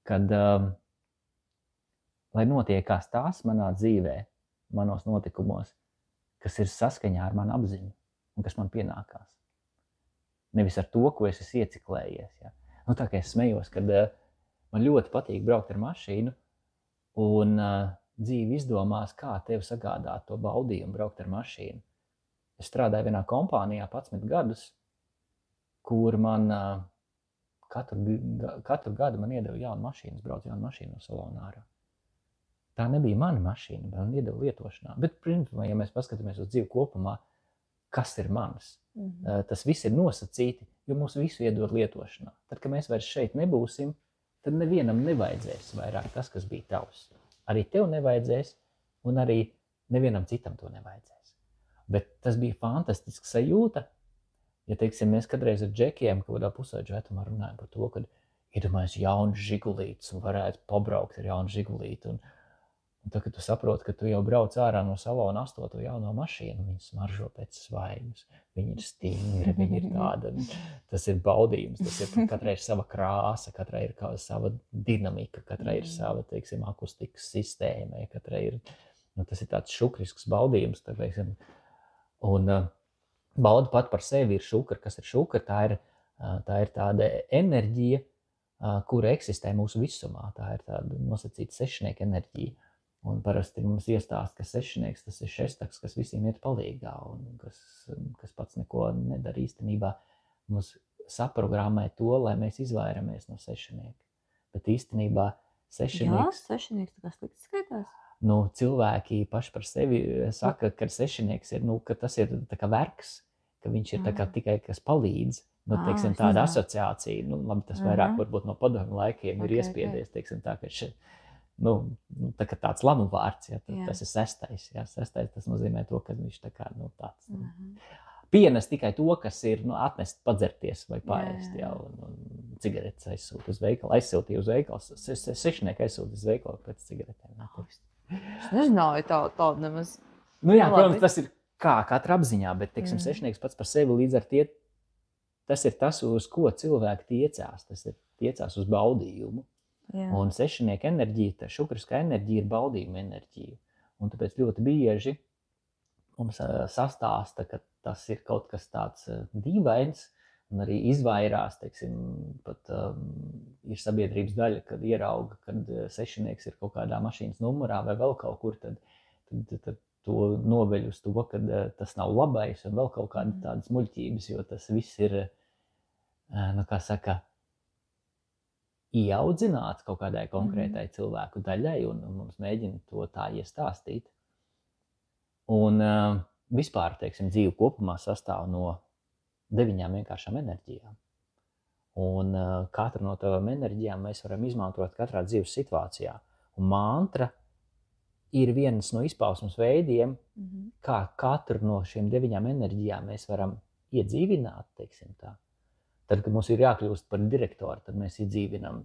kad, lai notiekās tās manā dzīvē, manos notikumos, kas ir saskaņā ar manu apziņu un kas man pienākās. Nevis ar to, ko es esmu ieciklējies. Ja? Nu, tā kā es smējos, kad man ļoti patīk braukt ar mašīnu, un dzīve izdomās, kā tev sagādāt to baudījumu braukt ar mašīnu. Es strādāju vienā kompānijā 11 gadus, kur man katru gadu man iedeva jaunu mašīnu, es braucu jaunu mašīnu no salona ārā. Tā nebija mana mašīna, bet man iedeva lietošanā. Bet, principā, ja mēs paskatāmies uz dzīvi kopumā, kas ir mans, tas viss ir nosacīti, jo mūs visu iedod lietošanā. Tad, kad mēs vairs šeit nebūsim, tad nevienam nevajadzēs vairāk tas, kas bija tavs. Arī tev nevajadzēs, un arī nevienam citam to nevajadzēs. Bet tas bija fantastisks sajūta, ja teiksim, mēs kādreiz ar džekiem kaut kādā pusauģu vecumā runājam par to, ka iedomājies jaunu žigulītes un varētu pabraukt ar jaunu žigulīti. Un tad, kad tu saproti, ka tu jau brauc ārā no salona 8. jauno mašīnu, viņi smaržo pēc svaigus, viņi ir stingri, viņi ir tāda, tas ir baudījums, tas ir katrai ir sava krāsa, katrai ir sava dinamika, katrai ir sava, teiksim, akustikas sistēma, katrai ir, tas ir tāds šukrisks baudījums, tā, teiksim, un bauda pat par sevi ir šukra, kas ir šukra, tā ir tāda enerģija, kura eksistē mūsu visumā, tā ir tāda nosacīta sešnieka enerģija. Un parasti mums iestāst, ka sešnieks tas ir šestaks, kas visiem iet palīgā un kas pats neko nedara īstenībā. Mums saprogrammē to, lai mēs izvairamies no sešnieka. Bet īstenībā sešnieks... Jā, sešnieks tā kā slikti skaitās. Cilvēki paši par sevi saka, ka sešnieks ir, ka tas ir tā kā vergs, ka viņš ir tā kā tikai kas palīdz. Teiksim, tāda asociācija, labi, tas vairāk varbūt no padomju laikiem ir iespiedies, teiksim tā, ka tā kā tāds lamu vārds, tas ir sestais. Sestais tas nozīmē to, ka viņš tā kā tāds pienes tikai to, kas ir atnest padzerties vai paēst, un cigaretes aizsūt uz veikalu, aizsiltīja uz veikalu, sešnieki aizsūt uz veikalu pēc cigaretēm. Es nezināju tādu nemaz. Protams, tas ir kā katra apziņā, bet, teiksim, sešnieks pats par sevi līdz ar tie, tas ir tas, uz ko cilvēki tiecās, tas ir tiecās uz baudījumu. Un sešnieka enerģija, tā šukriskā enerģija ir baudījuma enerģija. Un tāpēc ļoti bieži mums sastāsta, ka tas ir kaut kas tāds dīvains un arī izvairās, teiksim, pat ir sabiedrības daļa, kad ierauga, kad sešnieks ir kaut kādā mašīnas numurā vai vēl kaut kur, tad to noveļ uz to, ka tas nav labais un vēl kaut kāda tādas muļķības, jo tas viss ir, kā saka, ieaudzināts kaut kādai konkrētai cilvēku daļai, un mums mēģina to tā iestāstīt. Un vispār, teiksim, dzīve kopumā sastāv no 9 vienkāršām enerģijām. Un katru no tām enerģijām mēs varam izmantot katrā dzīves situācijā. Un mantra ir viens no izpausmes veidiem, kā katru no šiem 9 enerģijām mēs varam iedzīvināt, teiksim tā. Tad, kad mums ir jākļūst par direktoru, tad mēs iedzīvinām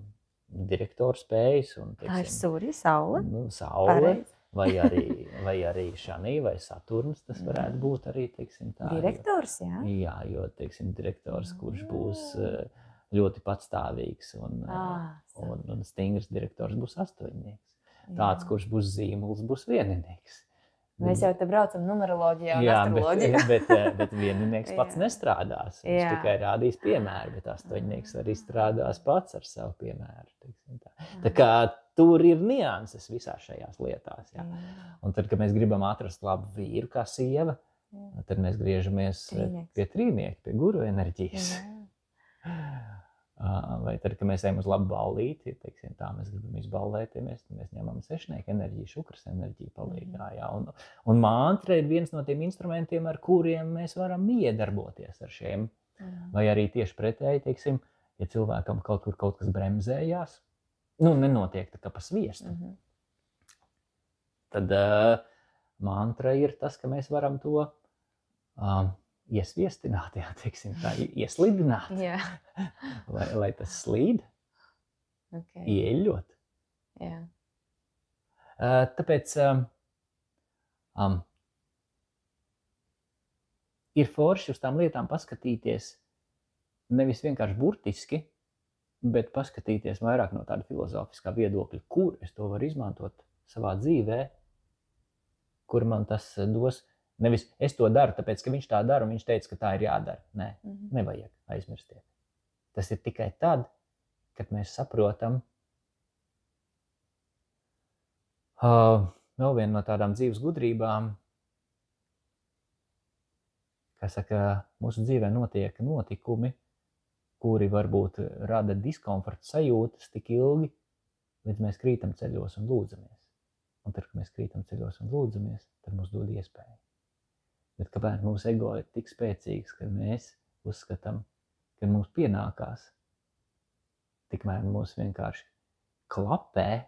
direktoru spējas. Tā ir surja, saule? Saule, vai arī Šanī, vai Saturns, tas varētu būt arī, teiksim tā. Direktors, jā? Jā, jo, teiksim, direktors, kurš būs ļoti patstāvīgs un stingrs direktors būs astoņnieks. Tāds, kurš būs zīmuls, būs vieninieks. Mēs jau te braucam numeroloģijā un astroloģijā. bet vieninieks pats nestrādās. Viņš tikai rādīs piemēru, bet astoņnieks arī strādās pats ar savu piemēru. Tā kā tur ir nianses visā šajās lietās. Jā. Un tad, kad mēs gribam atrast labu vīru kā sieva, tad mēs griežamies pie trīnieka, pie guru enerģijas. Vai tad, kad mēs ejam uz labu ballīti, teiksim, tā mēs gribam izballēties, mēs ņemam sešnieku enerģiju, šukras enerģiju palīgā. Jā. Un mantra ir viens no tiem instrumentiem, ar kuriem mēs varam iedarboties ar šiem. Vai arī tieši pretēji, teiksim, ja cilvēkam kaut kur kaut kas bremzējās, nenotiek tā kā pa sviestu, tad mantra ir tas, ka mēs varam to iesviestināt, teiksim tā, ieslidināt, lai tas slīd, ieļot. Jā. Tāpēc ir forši uz tām lietām paskatīties nevis vienkārši burtiski, bet paskatīties vairāk no tāda filozofiskā viedokļa, kur es to varu izmantot savā dzīvē, kur man tas dos. Nevis es to daru, tāpēc, ka viņš tā dara, un viņš teica, ka tā ir jādara. Nē, nevajag aizmirstiet. Tas ir tikai tad, kad mēs saprotam vēl viena no tādām dzīves gudrībām, kā saka, mūsu dzīvē notiek notikumi, kuri varbūt rada diskomforta sajūtas tik ilgi, līdz mēs krītam ceļos un lūdzamies. Un tad, kad mēs krītam ceļos un lūdzamies, tad mums dod iespēju. Bet kāpēc mūsu ego ir tik spēcīgs, ka mēs uzskatām, ka mums pienākās, tikmēr mūs vienkārši klapē,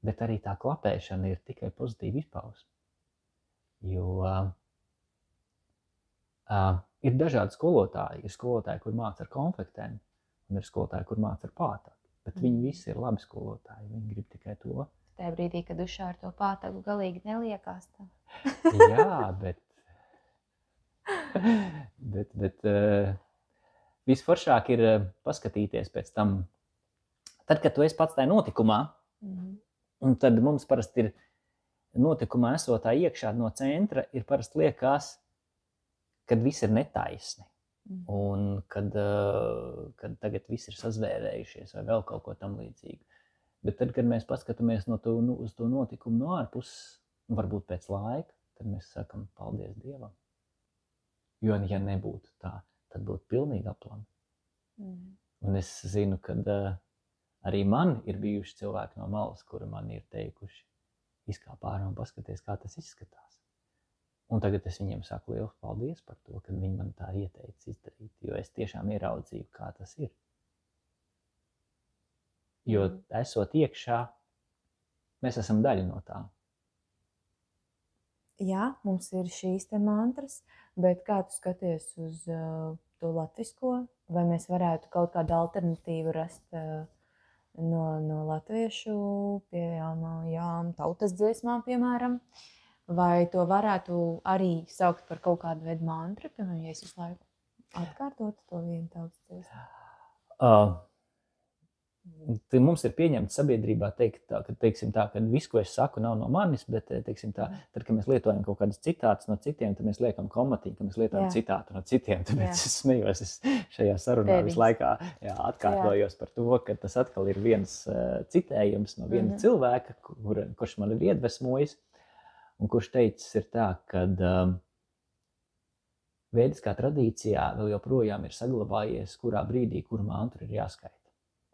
bet arī tā klapēšana ir tikai pozitīva izpausme. Jo ir dažādi skolotāji. Ir skolotāji, kur māca ar konfektēm, un ir skolotāji, kur māca ar pātagu. Bet viņi visi ir labi skolotāji. Viņi grib tikai to. Tajā brīdī, kad dušā ar to pātagu galīgi neliekās tā. Jā, bet visforšāk ir paskatīties pēc tam. Tad, kad tu esi pats tajā notikumā, un tad mums parasti ir notikumā esot tā iekšā no centra, ir parasti liekas, kad viss ir netaisni. Un kad tagad viss ir sazvērējušies vai vēl kaut ko tam līdzīgu. Bet tad, kad mēs paskatāmies uz to notikumu no ārpuses, varbūt pēc laika, tad mēs sakam paldies Dievam. Jo, ja nebūtu tā, tad būtu pilnīgi aplami. Un es zinu, ka arī man ir bijuši cilvēki no malas, kuri man ir teikuši, izkāp ārā un paskaties, kā tas izskatās. Un tagad es viņiem saku lielu paldies par to, ka viņi man tā ieteica izdarīt, jo es tiešām ieraudzīju, kā tas ir. Jo esot iekšā, mēs esam daļa no tā. Jā, mums ir šīs te mantras, bet kā tu skaties uz to latvisko? Vai mēs varētu kaut kādu alternatīvu rast no latviešu pieejamajām tautas dziesmām, piemēram? Vai to varētu arī saukt par kaut kādu veidu mantru, piemēram, ja es visu laiku atkārtotu to vienu tautas dziesmu? Mums ir pieņemts sabiedrībā teikt tā, ka, teiksim tā, ka viss, ko es saku, nav no manis, bet, teiksim tā, tad, kad mēs lietojam kaut kādas citātas no citiem, tad mēs liekam komatiņu, ka mēs lietojam citātu no citiem, tāpēc es smējos, es šajā sarunā visu laikā atkārtojos par to, ka tas atkal ir viens citējums no viena cilvēka, kurš man ir iedvesmojis, un kurš teicis ir tā, ka vēdiskā tradīcijā vēl joprojām ir saglabājies, kurā brīdī, kuru mantru ir jāskaita.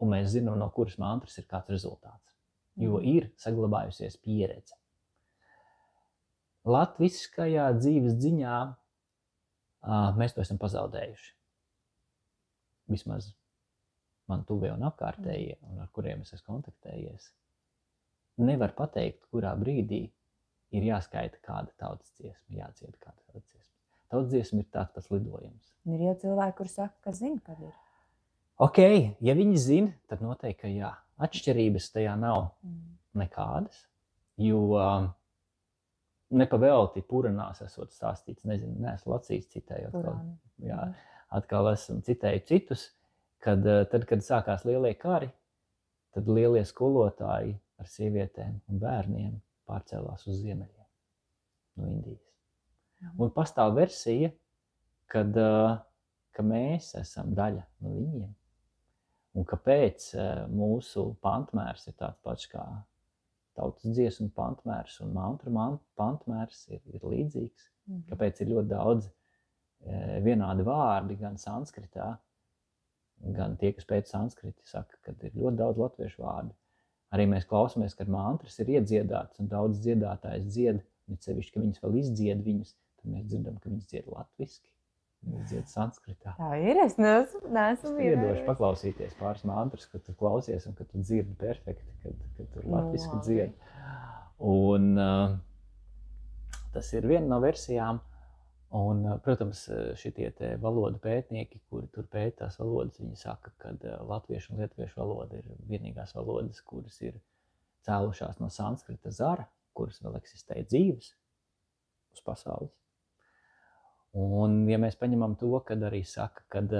Un mēs zinām, no kuras mantras ir kāds rezultāts, jo ir saglabājusies pieredze. Latviskajā dzīves dziņā mēs to esam pazaudējuši. Vismaz man tuvie un apkārtējie, un ar kuriem es esmu kontaktējies, nevar pateikt, kurā brīdī ir jāskaita kāda tautas dziesma, jādzied kāda tautas dziesma. Tautas dziesma ir tāds pats lidojums. Ir jau cilvēki, kur saka, ka zina, kad ir. Ok, ja viņi zina, tad noteikti, ka jā. Atšķirības tajā nav nekādas, jo nepavēlti Puranās esot stāstīts, nezinu, neesmu lasījis citējot. Atkal esam citēju citus, kad sākās lielie kari, tad lielie skolotāji ar sievietēm un bērniem pārcēlās uz ziemeļiem no Indijas. Un pastāv versija, ka mēs esam daļa no viņiem. Un kāpēc mūsu pantmērs ir tāds pats kā tautas dziesmu pantmērs un mantru pantmērs ir līdzīgs. Kāpēc ir ļoti daudz vienādi vārdi gan sanskritā, gan tie, kas pēc sanskriti saka, ka ir ļoti daudz latviešu vārdu. Arī mēs klausamies, kad mantras ir iedziedātas un daudz dziedātājs dzied, un sevišķi, ka viņas vēl izdzied viņus, tad mēs dzirdam, ka viņas dzied latviski. Viņas dzied sanskritā. Tā ir, es neesmu iedošu paklausīties pāris mantras, kad tu klausies un kad tu dzirdi perfekti, kad tu latviski dzied. Un tas ir viena no versijām. Un, protams, šitie te valodu pētnieki, kuri tur pēta tās valodas, viņi saka, ka latviešu un lietuviešu valoda ir vienīgās valodas, kuras ir cēlušās no sanskrita zara, kuras vēl eksistē dzīves uz pasaules. Un, ja mēs paņemam to, kad arī saka, kad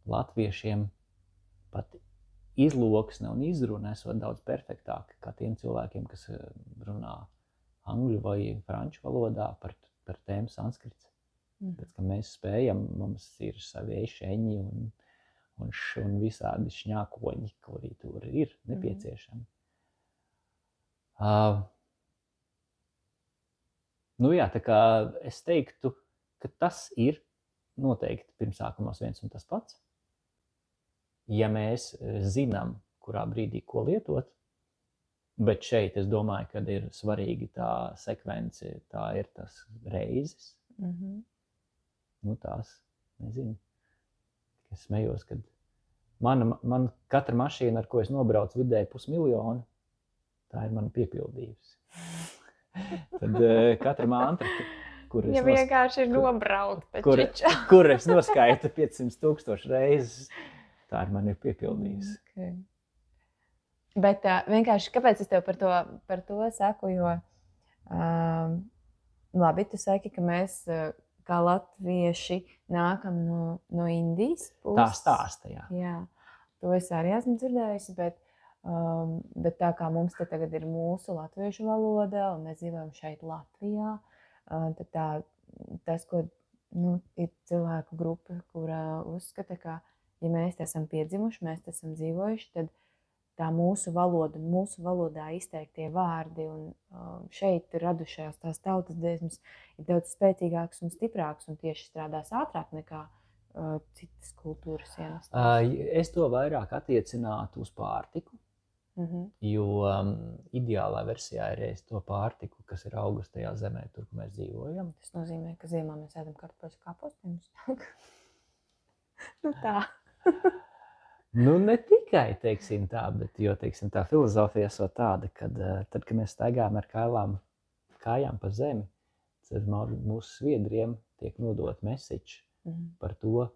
latviešiem pat izloksne un izruna esot daudz perfektāka kā tiem cilvēkiem, kas runā angļu vai franču valodā par tēmu sanskrits. Pēc, ka mēs spējam, mums ir savi ešeņi un visādi šņākoņi, kuri tur ir nepieciešami. Nu jā, tā kā es teiktu, ka tas ir noteikti pirmsākumos viens un tas pats. Ja mēs zinām, kurā brīdī ko lietot, bet šeit es domāju, ka ir svarīgi tā sekvence, tā ir tas reizes. Nu tās, nezinu, es smējos, kad man katra mašīna, ar ko es nobraucu vidēji 500 000, tā ir mana piepildījusi. Tad katra mantra, kur ja vienkārši ir nobraukta čiča. Kur es noskaitu 500,000 reizes. Tā ir man ir piepildījusi. Okay. Bet vienkārši, kāpēc es tev par to saku, jo labi, tu saki, ka mēs kā latvieši nākam no Indijas puses. Tā stāsta, jā. Jā, to es arī esmu dzirdējusi, bet tā kā mums te tagad ir mūsu latviešu valoda un mēs dzīvojam šeit Latvijā, tad tas, ko ir cilvēku grupa, kurā uzskata, ka ja mēs te esam piedzimuši, mēs te esam dzīvojuši, tad tā mūsu valoda, mūsu valodā izteiktie vārdi un šeit radušajās tās tautas dziesmas ir daudz spēcīgāks un stiprāks un tieši strādās ātrāk nekā citas kultūras ienestās. Es to vairāk attiecinātu uz pārtiku, jo ideālā versijā ir ēst to pārtiku, kas ir augusi tajā zemē, tur, kur mēs dzīvojam. Tas nozīmē, ka ziemā mēs ēdam kartupeļus kā postēmus. Tā. Ne tikai, teiksim tā, bet jo, teiksim, tā filozofija ir tāda, ka tad, kad mēs staigājam ar kājām pa zemi, tad mūsu sviedriem tiek nodot message par to,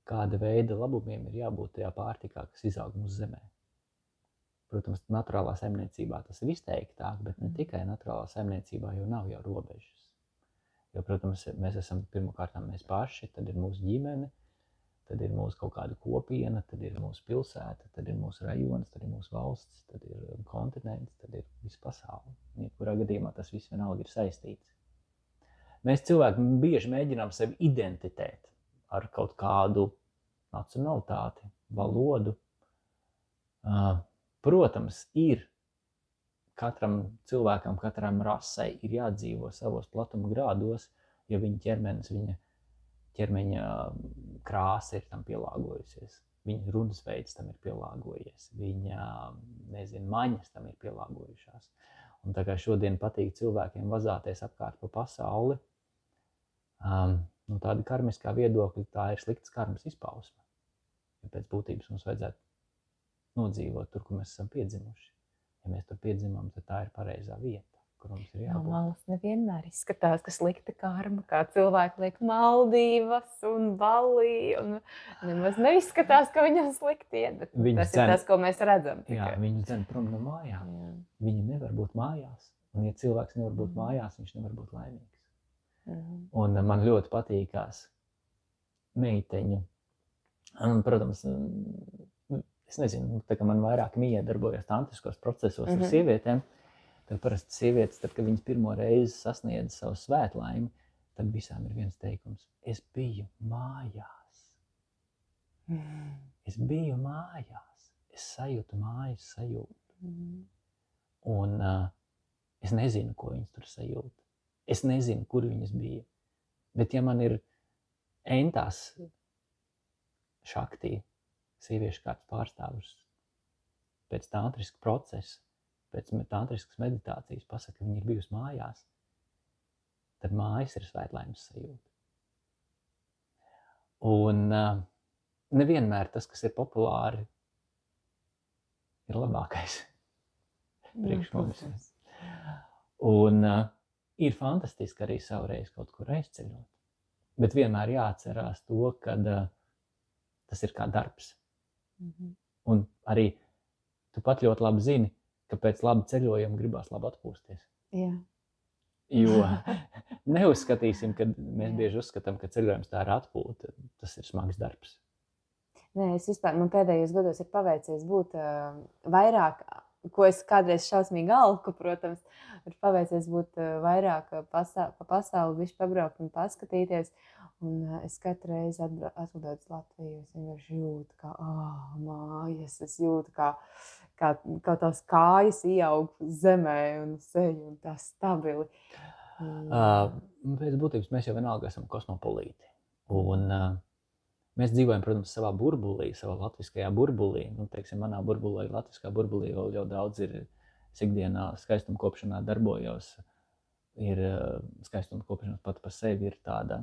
kāda veida labumiem ir jābūt tajā pārtikā, kas izaug mūsu zemē. Protams, naturālā saimniecībā tas ir izteiktāk, bet ne tikai naturālā saimniecībā, jo nav jau robežas. Jo, protams, mēs esam pirmkārtām mēs paši, tad ir mūsu ģimene, tad ir mūsu kaut kāda kopiena, tad ir mūsu pilsēta, tad ir mūsu rajons, tad ir mūsu valsts, tad ir kontinents, tad ir visa pasaule. Jebkurā gadījumā tas viss vienalga ir saistīts. Mēs cilvēki bieži mēģinām sevi identitēt ar kaut kādu nacionalitāti, valodu. Protams, ir katram cilvēkam, katram rasei ir jādzīvo savos platuma grādos, jo viņa ķermeņa krāsa ir tam pielāgojusies, viņa runas veids tam ir pielāgojies, viņa, maņas tam ir pielāgojušās. Un tā kā šodien patīk cilvēkiem vazāties apkārt pa pasauli, no tāda karmiskā viedokļa tā ir sliktas karmas izpausme. Ja pēc būtības mums vajadzētu nodzīvot tur, kur mēs esam piedzimuši. Ja mēs tur piedzimam, tad tā ir pareizā vieta, kur mums ir jābūt. No malas nevienmēr izskatās, ka slikta karma, kā cilvēki liek Maldīvas un Balī, un nemaz neizskatās, ka viņam slikti iet, bet tas ir tas, ko mēs redzam. Jā, viņi dzen prom no mājām. Jā. Viņi nevar būt mājās. Un ja cilvēks nevar būt mājās, viņš nevar būt laimīgs. Un man ļoti patīkās meiteņu. Un, protams, es nezinu, tā kā man vairāk mija darbojas tantriskos procesos ar sievietēm, tad parasti sievietes, tad, kad viņas pirmo reizi sasniedz savu svētlaimi, tad visām ir viens teikums. Es biju mājās. Es biju mājās. Es sajūtu mājas sajūtu. Un es nezinu, ko viņas tur sajūt. Es nezinu, kur viņas bija. Bet ja man ir entās šaktī, sieviešu kāds pārstāvs pēc tantriska procesa, pēc tantriskas meditācijas pasaka, ka viņi ir bijusi mājās, tad mājas ir svētlaimes sajūta. Un nevienmēr tas, kas ir populāri, ir labākais priekš mums. Un ir fantastiski arī savreiz kaut kur aizceļot. Bet vienmēr jāatcerās to, ka tas ir kā darbs. Un arī tu pat ļoti labi zini, ka pēc laba ceļojuma gribās labi atpūsties. Jā. Jo neuzskatīsim, ka mēs bieži uzskatām, ka ceļojums tā ir atpūta. Tas ir smags darbs. Nē, es vispār, man pēdējos gados ir paveicies būt vairāk, ko es kādreiz šausmīgi alku, protams, ir paveicies būt vairāk pa pasauli, bišķi pabraukt un paskatīties. Un es katru reizi atbildot uz Latviju, es vienkārši jūtu, kā mājas, es jūtu, kā tās kājas ieaug zemē un seju un tā stabili. Pēc būtības mēs jau vienalga esam kosmopolīti. Un mēs dzīvojam, protams, savā burbulī, savā latviskajā burbulī. Teiksim, manā burbulī, latviskā burbulī vēl jau daudz ir ikdienā skaistumkopšanā darbojos. Ir skaistumkopšanas pat par sevi ir tāda,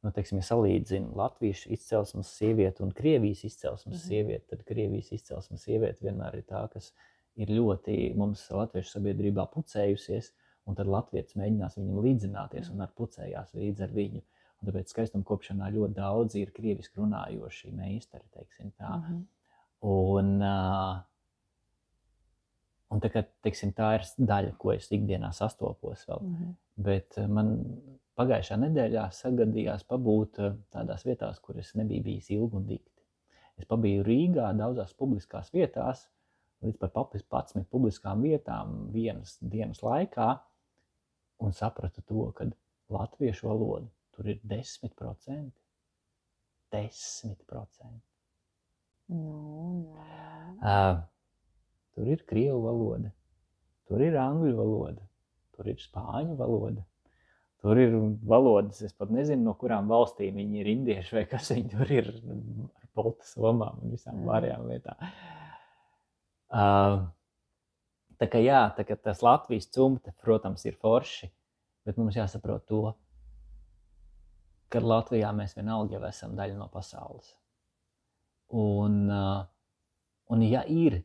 teiksim, ja salīdzinu latviešu izcelsmes sievieti un Krievijas izcelsmes sievieti, tad Krievijas izcelsmes sievieti vienmēr ir tā, kas ir ļoti mums latviešu sabiedrībā pucējusies, un tad latvietis mēģinās viņam līdzināties un ar pucējās līdz ar viņu. Un tāpēc skaistumkopšanā ļoti daudz ir krieviski runājoši meistari, teiksim tā. Un tā, kā, teiksim, tā ir daļa, ko es ikdienā sastopos vēl. Bet man pagājušā nedēļā sagadījās pabūt tādās vietās, kur es nebiju bijis ilgi un dikti. Es pabiju Rīgā daudzās publiskās vietās, līdz par 11 publiskām vietām vienas dienas laikā, un sapratu to, ka latviešu valoda tur ir 10%. 10%. Tur ir krievu valoda, tur ir angļu valoda, tur ir spāņu valoda, tur ir valodas, es pat nezinu, no kurām valstīm viņi ir indieši vai kas viņi tur ir ar polta somām un visām pārējām lietām. Tā kā tas Latvijas cumte, protams, ir forši, bet mums jāsaprot to, ka Latvijā mēs vienalga jau esam daļa no pasaules. Un ja ir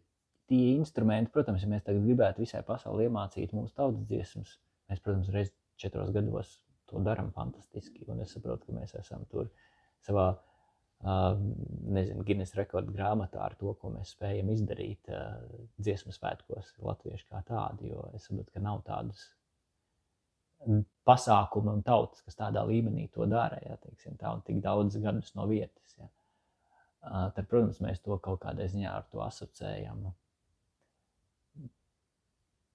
tie instrumenti, protams, ja mēs tagad gribētu visai pasauli iemācīt mūsu tautas dziesmas, mēs, protams, reiz 4 gados to daram fantastiski, un es saprotu, ka mēs esam tur savā, Guinness rekordu grāmatā ar to, ko mēs spējam izdarīt dziesmu svētkos latvieši kā tādi, jo es saprotu, ka nav tādas pasākumi un tautas, kas tādā līmenī to dara, ja, teiksim, tā, un tik daudz gadus no vietas. Ja. Tad, protams, mēs to kaut kādā ziņā ar to asociējam.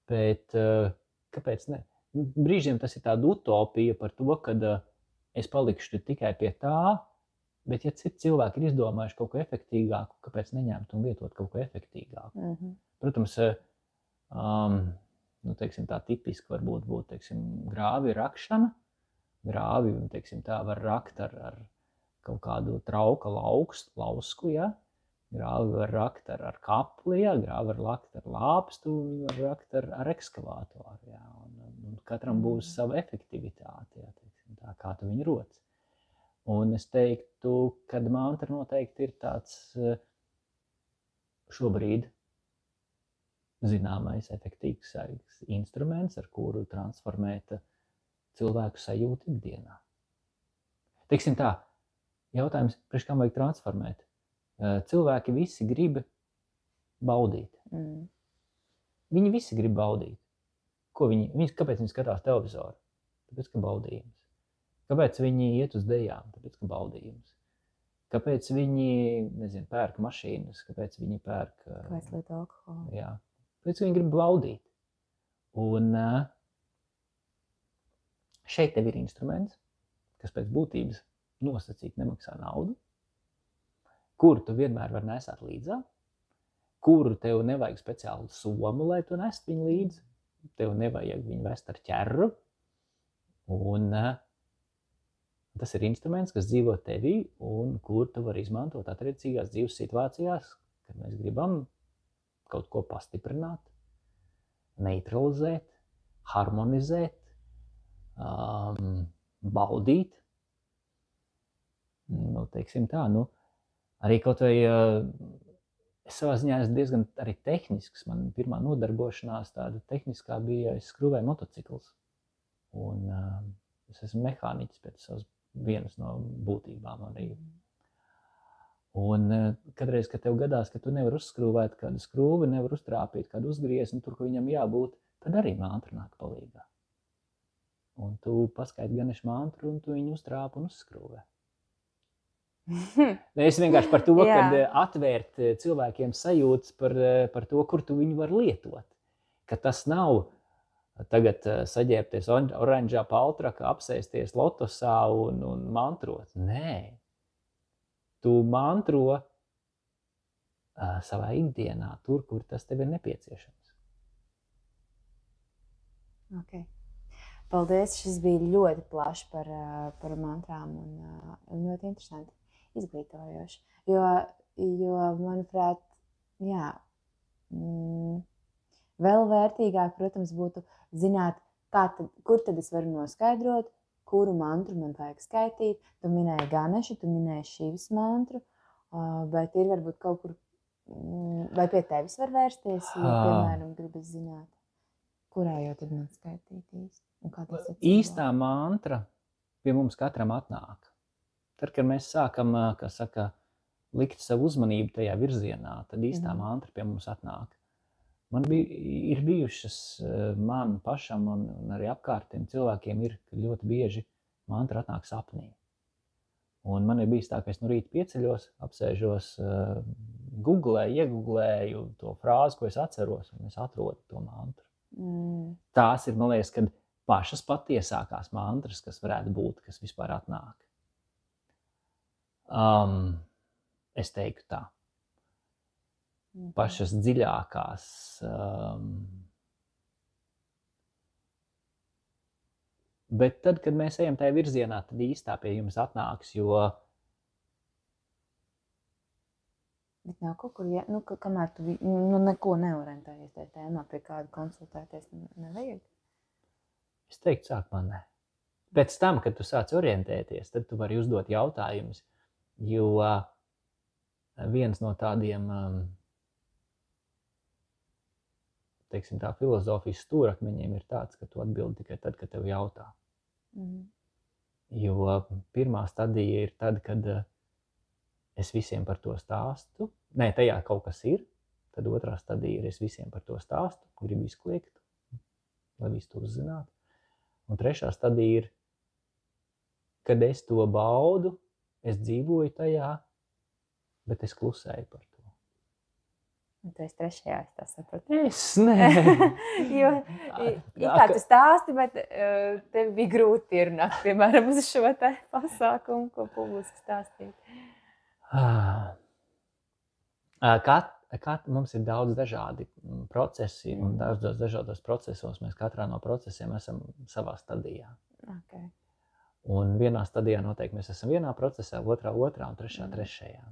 Bet kāpēc ne? Brīžiem tas ir tāda utopija par to, ka es palikšu tikai pie tā, bet ja citi cilvēki ir izdomājuši kaut ko efektīgāku, kāpēc neņemt un lietot kaut ko efektīgāku? Protams, teiksim, tā tipiski varbūt būt, teiksim, grāvi rakšana. Grāvi, teiksim, tā var rakt ar kaut kādu trauka lausku, ja? Grāvi var rakt ar kapli, ja? Grāvi var rakt ar lāpstu, var rakt ar ekskavātoru, ja? Un katram būs sava efektivitāte, ja? Teiksim, tā, kā tu viņu roc. Un es teiktu, ka mantra noteikti ir tāds šobrīd zināmais efektīvs instruments, ar kuru transformēt cilvēku sajūtu ikdienā. Teiksim tā, jautājums, priekš kam vajag transformēt? Cilvēki visi grib baudīt. Viņi visi grib baudīt. Kāpēc viņi skatās televizoru? Tāpēc, ka baudījums. Kāpēc viņi iet uz dejām? Tāpēc, ka baudījums. Kāpēc viņi, pērk mašīnas? Kāpēc viņi pērk... Kāpēc lieto alkoholu? Jā. Tāpēc viņi grib baudīt. Un šeit tev ir instruments, kas pēc būtības nosacīt nemaksā naudu, kuru tu vienmēr var nesāt līdzā, kuru tev nevajag speciālu somu, lai tu nest viņu līdzi, tev nevajag viņu vest ar ķerru, un tas ir instruments, kas dzīvo tevī un kur tu vari izmantot attiecīgās dzīves situācijās, kad mēs gribam kaut ko pastiprināt, neutralizēt, harmonizēt, baudīt. Teiksim tā, arī kaut vai es savā ziņā esmu diezgan arī tehnisks. Man pirmā nodarbošanās tāda tehniskā bija, es skrūvēju motociklus. Un es esmu mehāniķis pēc savas vienas no būtībām arī. Un kadreiz, kad tev gadās, ka tu nevar uzskrūvēt kādu skrūvi, nevar uztrāpīt kādu uzgriezni, tur, kur viņam jābūt, tad arī mantra nāk palīgā. Un tu paskaiti ganešu mantru, un tu viņu uztrāpi un uzskrūvē. Es vienkārši par to, kad atvērt cilvēkiem sajūtas par to, kur tu viņu var lietot. Ka tas nav tagad saģērbties oranžā paltrakā, apsēsties lotosā un mantrot. Nē. Tu mantro savā ikdienā tur, kur tas tev ir nepieciešams. Ok. Paldies, šis bija ļoti plašs par mantrām un ļoti interesanti, izglītojoši. Jo manuprāt, vēl vērtīgāk, protams, būtu zināt, kur tad es varu noskaidrot, kuru mantru man vajag skaitīt. Tu minēji Ganešu, tu minēji Šivas mantru, bet ir varbūt kaut kur, vai pie tevis var vērsties, ja, piemēram, gribas zināt, Kurā jau tad man skaitīt īsti? Un kā tas ir Īstā mantra pie mums katram atnāk. Tad, kad mēs sākam, kā saka, likt savu uzmanību tajā virzienā, tad īstā mantra pie mums atnāk. Man ir bijušas man pašam un arī apkārtiem cilvēkiem ir ļoti bieži mantra atnāk sapnī. Un man ir bijis tā, ka es no rīta pieceļos, apsēžos, ieguglēju to frāzi, ko es atceros, un es atrodu to mantru. Tās ir, man liekas, kad pašas patiesākās mantras, kas varētu būt, kas vispār atnāk. Es teiktu tā. Pašas dziļākās bet tad, kad mēs ejam tajā virzienā, tad īstā pie jums atnāks, jo bet nav kaut kur, kamēr tu neko neorientējies tajā tēmā, pie kādu konsultēties nevajag? Es teiktu, sākumā ne. Pēc tam, kad tu sāc orientēties, tad tu vari uzdot jautājumus, jo viens no tādiem teiksim tā, filozofijas stūrakmeņiem ir tāds, ka tu atbildi tikai tad, kad tev jautā. Jo pirmā stadija ir tad, kad es visiem par to stāstu. Nē, tajā kaut kas ir. Tad otrā stadija ir es visiem par to stāstu, gribu izkliegt, lai visu to uzzinātu. Un trešā stadija ir, kad es to baudu, es dzīvoju tajā, bet es klusēju par to. Un tu esi trešajā, es tā sapratu. Es nē. Jo, kā tu stāsti, bet tev bija grūti ierunāt, piemēram, uz šo te pasākumu, ko publiski stāstīt. Mums ir daudz dažādi procesi, un dažādos procesos mēs katrā no procesiem esam savā stadijā. Okay. Un vienā stadijā noteikti mēs esam vienā procesā, otrā un trešajā.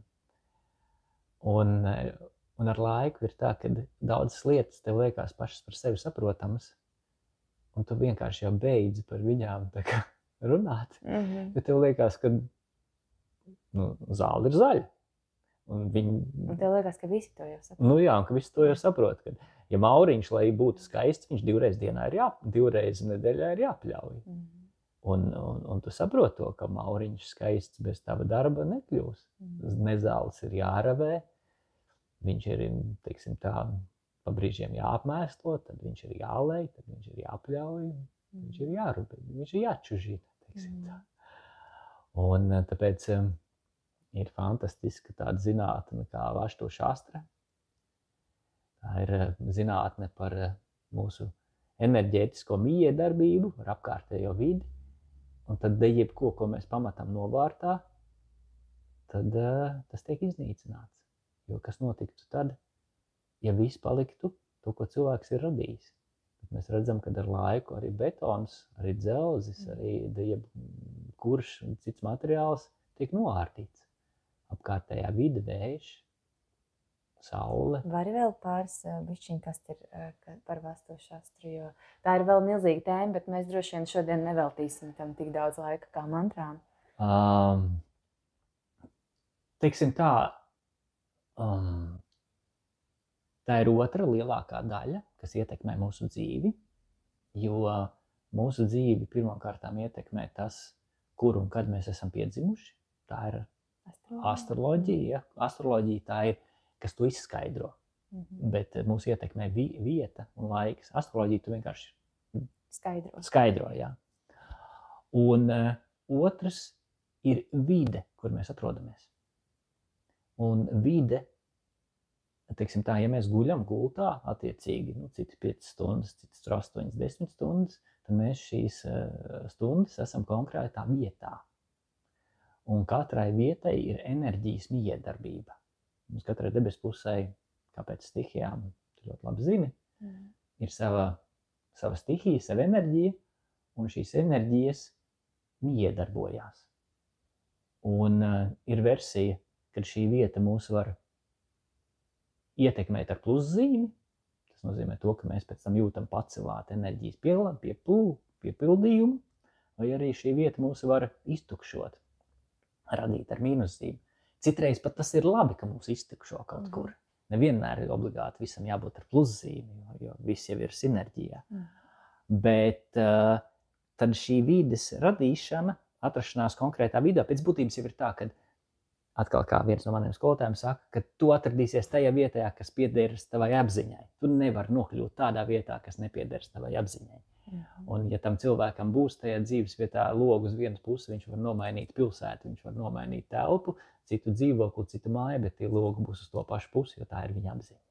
Un ar laiku ir tā, ka daudzas lietas tev liekas pašas par sevi saprotamas, un tu vienkārši jau beidzi par viņām tā kā runāt. Bet tev liekas, ka zāle ir zaļa. Un tev liekas, ka visi to jau saprot. Nu jā, un ka visi to jau saprot. Ka, ja Mauriņš, lai būtu skaists, viņš divreiz nedēļā ir jāpļauj. Un tu saproti to, ka Mauriņš skaists bez tava darba nekļūs. Nezāles ir jāravē. Viņš ir, teiksim tā, pa brīžiem jāapmēslo, tad viņš ir jālej, tad viņš ir jāpļauj, viņš ir jārubē, viņš ir jāčužīt, teiksim tā. Un tāpēc ir fantastiska tāda zinātne kā Vaštu šastra. Tā ir zinātne par mūsu enerģētisko miedarbību, ar apkārtējo vidi. Un tad jebko, ko mēs pamatam novārtā, tad tas tiek iznīcināts. Jo kas notiktu tad, ja viss paliktu to, ko cilvēks ir radījis? Tad mēs redzam, ka ar laiku arī betons, arī dzelzis, arī kurš cits materiāls tiek noārtīts. Apkārtējā vide, vējš, saule. Vari vēl pāris bišķiņ, kas ir par Vastu šastru, jo tā ir vēl milzīga tēma, bet mēs droši vien šodien neveltīsim tam tik daudz laika kā mantrām. Teiksim tā, tā ir otra lielākā daļa, kas ietekmē mūsu dzīvi, jo mūsu dzīvi pirmkārtām ietekmē tas, kur un kad mēs esam piedzimuši. Tā ir astroloģija. Astroloģija tā ir, kas to izskaidro, bet mūs ietekmē vieta un laiks. Astroloģija tu vienkārši skaidro, jā. Un otrs ir vide, kur mēs atrodamies. Un vide, teiksim tā, ja mēs guļam gultā, attiecīgi, citi 5 stundas, citi 8, 10 stundas, tad mēs šīs stundas esam konkrētā vietā. Un katrai vietai ir enerģijas miedarbība. Mums katrai debes pusē, kā pēc stihijām, tu ļoti labi zini, ir sava stihija, sava enerģija, un šīs enerģijas miedarbojās. Un ir versija, kad šī vieta mūs var ietekmēt ar pluszīmi. Tas nozīmē to, ka mēs pēc tam jūtam pacelāt enerģijas piepildījumu, vai arī šī vieta mūs var iztukšot, radīt ar mīnuszīmi. Citreiz pat tas ir labi, ka mūs iztukšo kaut kur. Nevienmēr ir obligāti visam jābūt ar pluszīmi, jo viss jau ir sinerģijā. Bet tad šī vides radīšana, atrašanās konkrētā vidē, pēc būtības jau ir tā, ka atkal kā viens no maniem skolotājiem saka, ka tu atradīsies tajā vietā, kas piederas tavai apziņai. Tu nevari nokļūt tādā vietā, kas nepiederas tavai apziņai. Un ja tam cilvēkam būs tajā dzīves vietā logu uz vienas puses, viņš var nomainīt pilsētu, viņš var nomainīt telpu, citu dzīvokli, citu māju, bet tie logi būs uz to pašu pusi, jo tā ir viņa apziņa.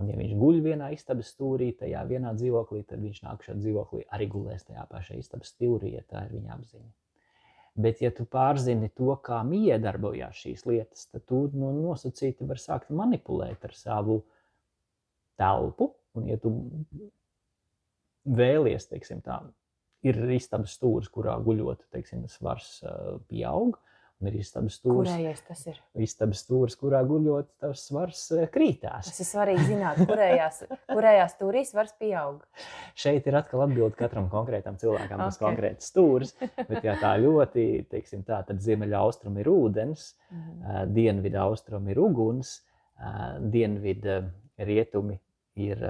Un ja viņš guļ vienā istabas stūrī, tajā vienā dzīvoklī, tad viņš nākušā dzīvoklī arī gulēs tajā pašā istabas stūrī, ja tā ir viņa apziņa. Bet ja tu pārzini to, kā miedarbojās šīs lietas, tad tu nosacīti var sākt manipulēt ar savu telpu, un ja tu vēlies, teiksim tā, ir istabas stūris, kurā guļot, teiksim, svars pieaug, un ir istabas stūris. Kurējais tas ir? Istabas stūris, kurā guļot, tas svars krītās. Tas ir svarīgi zināt, kurējā stūrī svars pieaug. Šeit ir atkal atbildi katram konkrētam cilvēkam, tas konkrēts stūris, bet ja tā ļoti, teiksim tā, tad ziemeļa austrumi ir ūdens, dienvidu austrumi ir uguns, dienvidu rietumi ir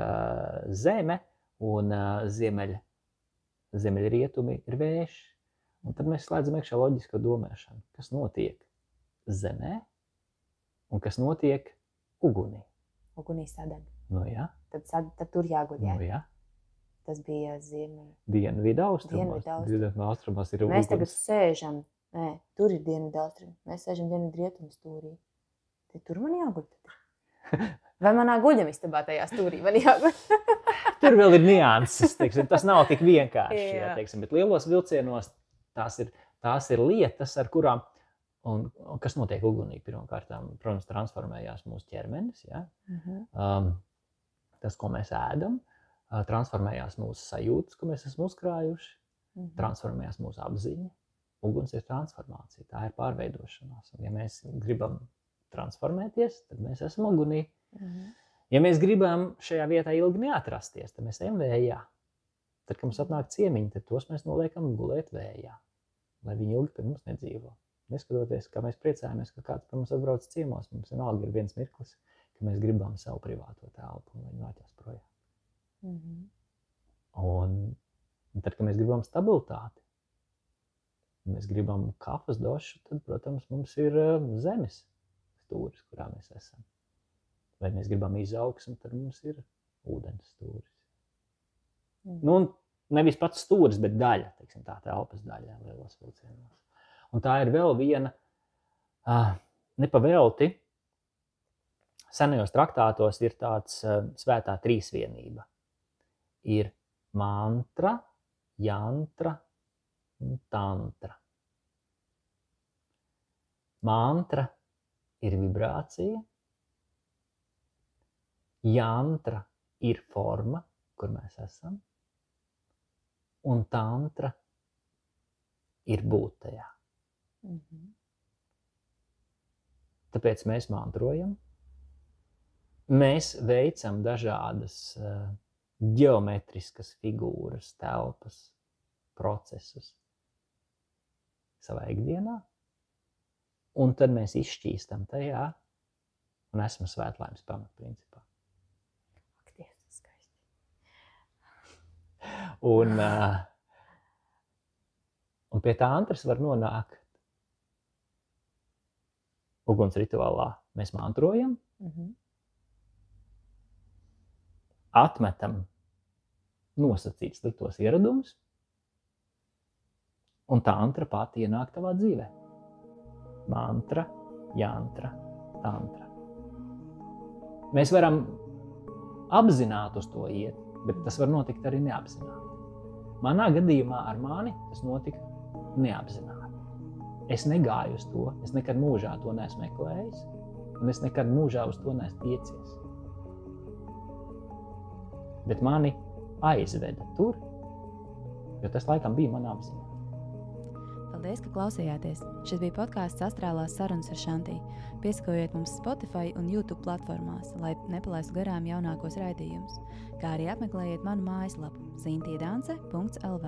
zeme, un ziemeļrietumi ir vējš. Un tad mēs slēdzam iekšā loģisko domāšanu, kas notiek zemē un kas notiek ugunī. Ugunī sadeg. Nu jā. Tad tur jāguļ, jā? Nu jā. Tas bija ziemeļa. Dienvidu austrumos. Dienvidu austrumos ir uguns. Mēs tagad sēžam, tur ir dienvidu austrumi. Mēs sēžam dienvidu rietumu stūrī. Tad tur man jāguļ tad. Vai manā guļamistabā tajā stūrī man jāguļ? Tur vēl ir nianses, teiksim, tas nav tik vienkārši, jā, teiksim, bet lielos vilcienos tās ir lietas, ar kurām, un kas notiek ugunī pirmkārt, protams, transformējās mūsu ķermenis, ja? Tas, ko mēs ēdam, transformējās mūsu sajūtas, ko mēs esam uzkrājuši, transformējās mūsu apziņa. Uguns ir transformācija, tā ir pārveidošanās, un ja mēs gribam transformēties, tad mēs esam ugunī. Ja mēs gribam šajā vietā ilgi neatrasties, tad mēs ejam vējā. Tad, kad mums atnāk ciemiņi, tad tos mēs noliekam gulēt vējā, lai viņi ilgi pie mums nedzīvo. Neskatoties, kā mēs priecājamies, ka kāds pie mums atbrauc ciemos, mums vienalga ir viens mirklis, ka mēs gribam savu privāto telpu un viņi noķers projām. Un tad, kad mēs gribam stabilitāti, mēs gribam kafas došu, tad, protams, mums ir zemes stūris, kurā mēs esam. Vai mēs gribam izaugsmi, tad mums ir ūdens stūris. Nu, nevis pats stūris, bet daļa, teiksim, tā telpas daļa lielos vilcienos. Un tā ir vēl viena, nepavelti, senajos traktātos ir tāds svētā trīsvienība. Ir mantra, jantra un tantra. Mantra ir vibrācija, jantra ir forma, kur mēs esam, un tantra ir būt tajā. Tāpēc mēs mantrojam, mēs veicam dažādas ģeometriskas figūras, telpas, procesus savā ikdienā, un tad mēs izšķīstam tajā un esam svētlaimes pamatprincipā. Un pie tantras var nonākt uguns rituālā. Mēs mantrojam, atmetam nosacīts sliktos ieradumus, un tantra pati ienāk tavā dzīvē. Mantra, jantra, tantra. Mēs varam apzināt uz to iet, bet tas var notikt arī neapzināti. Manā gadījumā ar mani tas notika neapzināti. Es negāju uz to, es nekad mūžā to neesmu meklējis, un es nekad mūžā uz to neesmu tiecies. Bet mani aizveda tur, jo tas laikam bija mana apziņa. Paldies, ka klausījāties! Šis bija podcasts Astrālās sarunas ar Šantī. Piesakojiet mums Spotify un YouTube platformās, lai nepalaistu garām jaunākos raidījumus, kā arī apmeklējiet manu mājaslapu sintiedanse.lv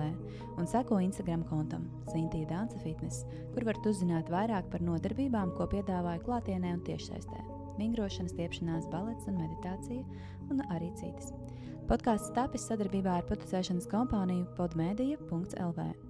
un seko Instagram kontam Sintīja Danse Fitness, kur varat uzzināt vairāk par nodarbībām, ko piedāvāju klātienē un tiešsaistē. vingrošana, stiepšanās, balets un meditācija, un arī citas. Podkāsts tapis sadarbībā ar producēšanas kompāniju podmedia.lv.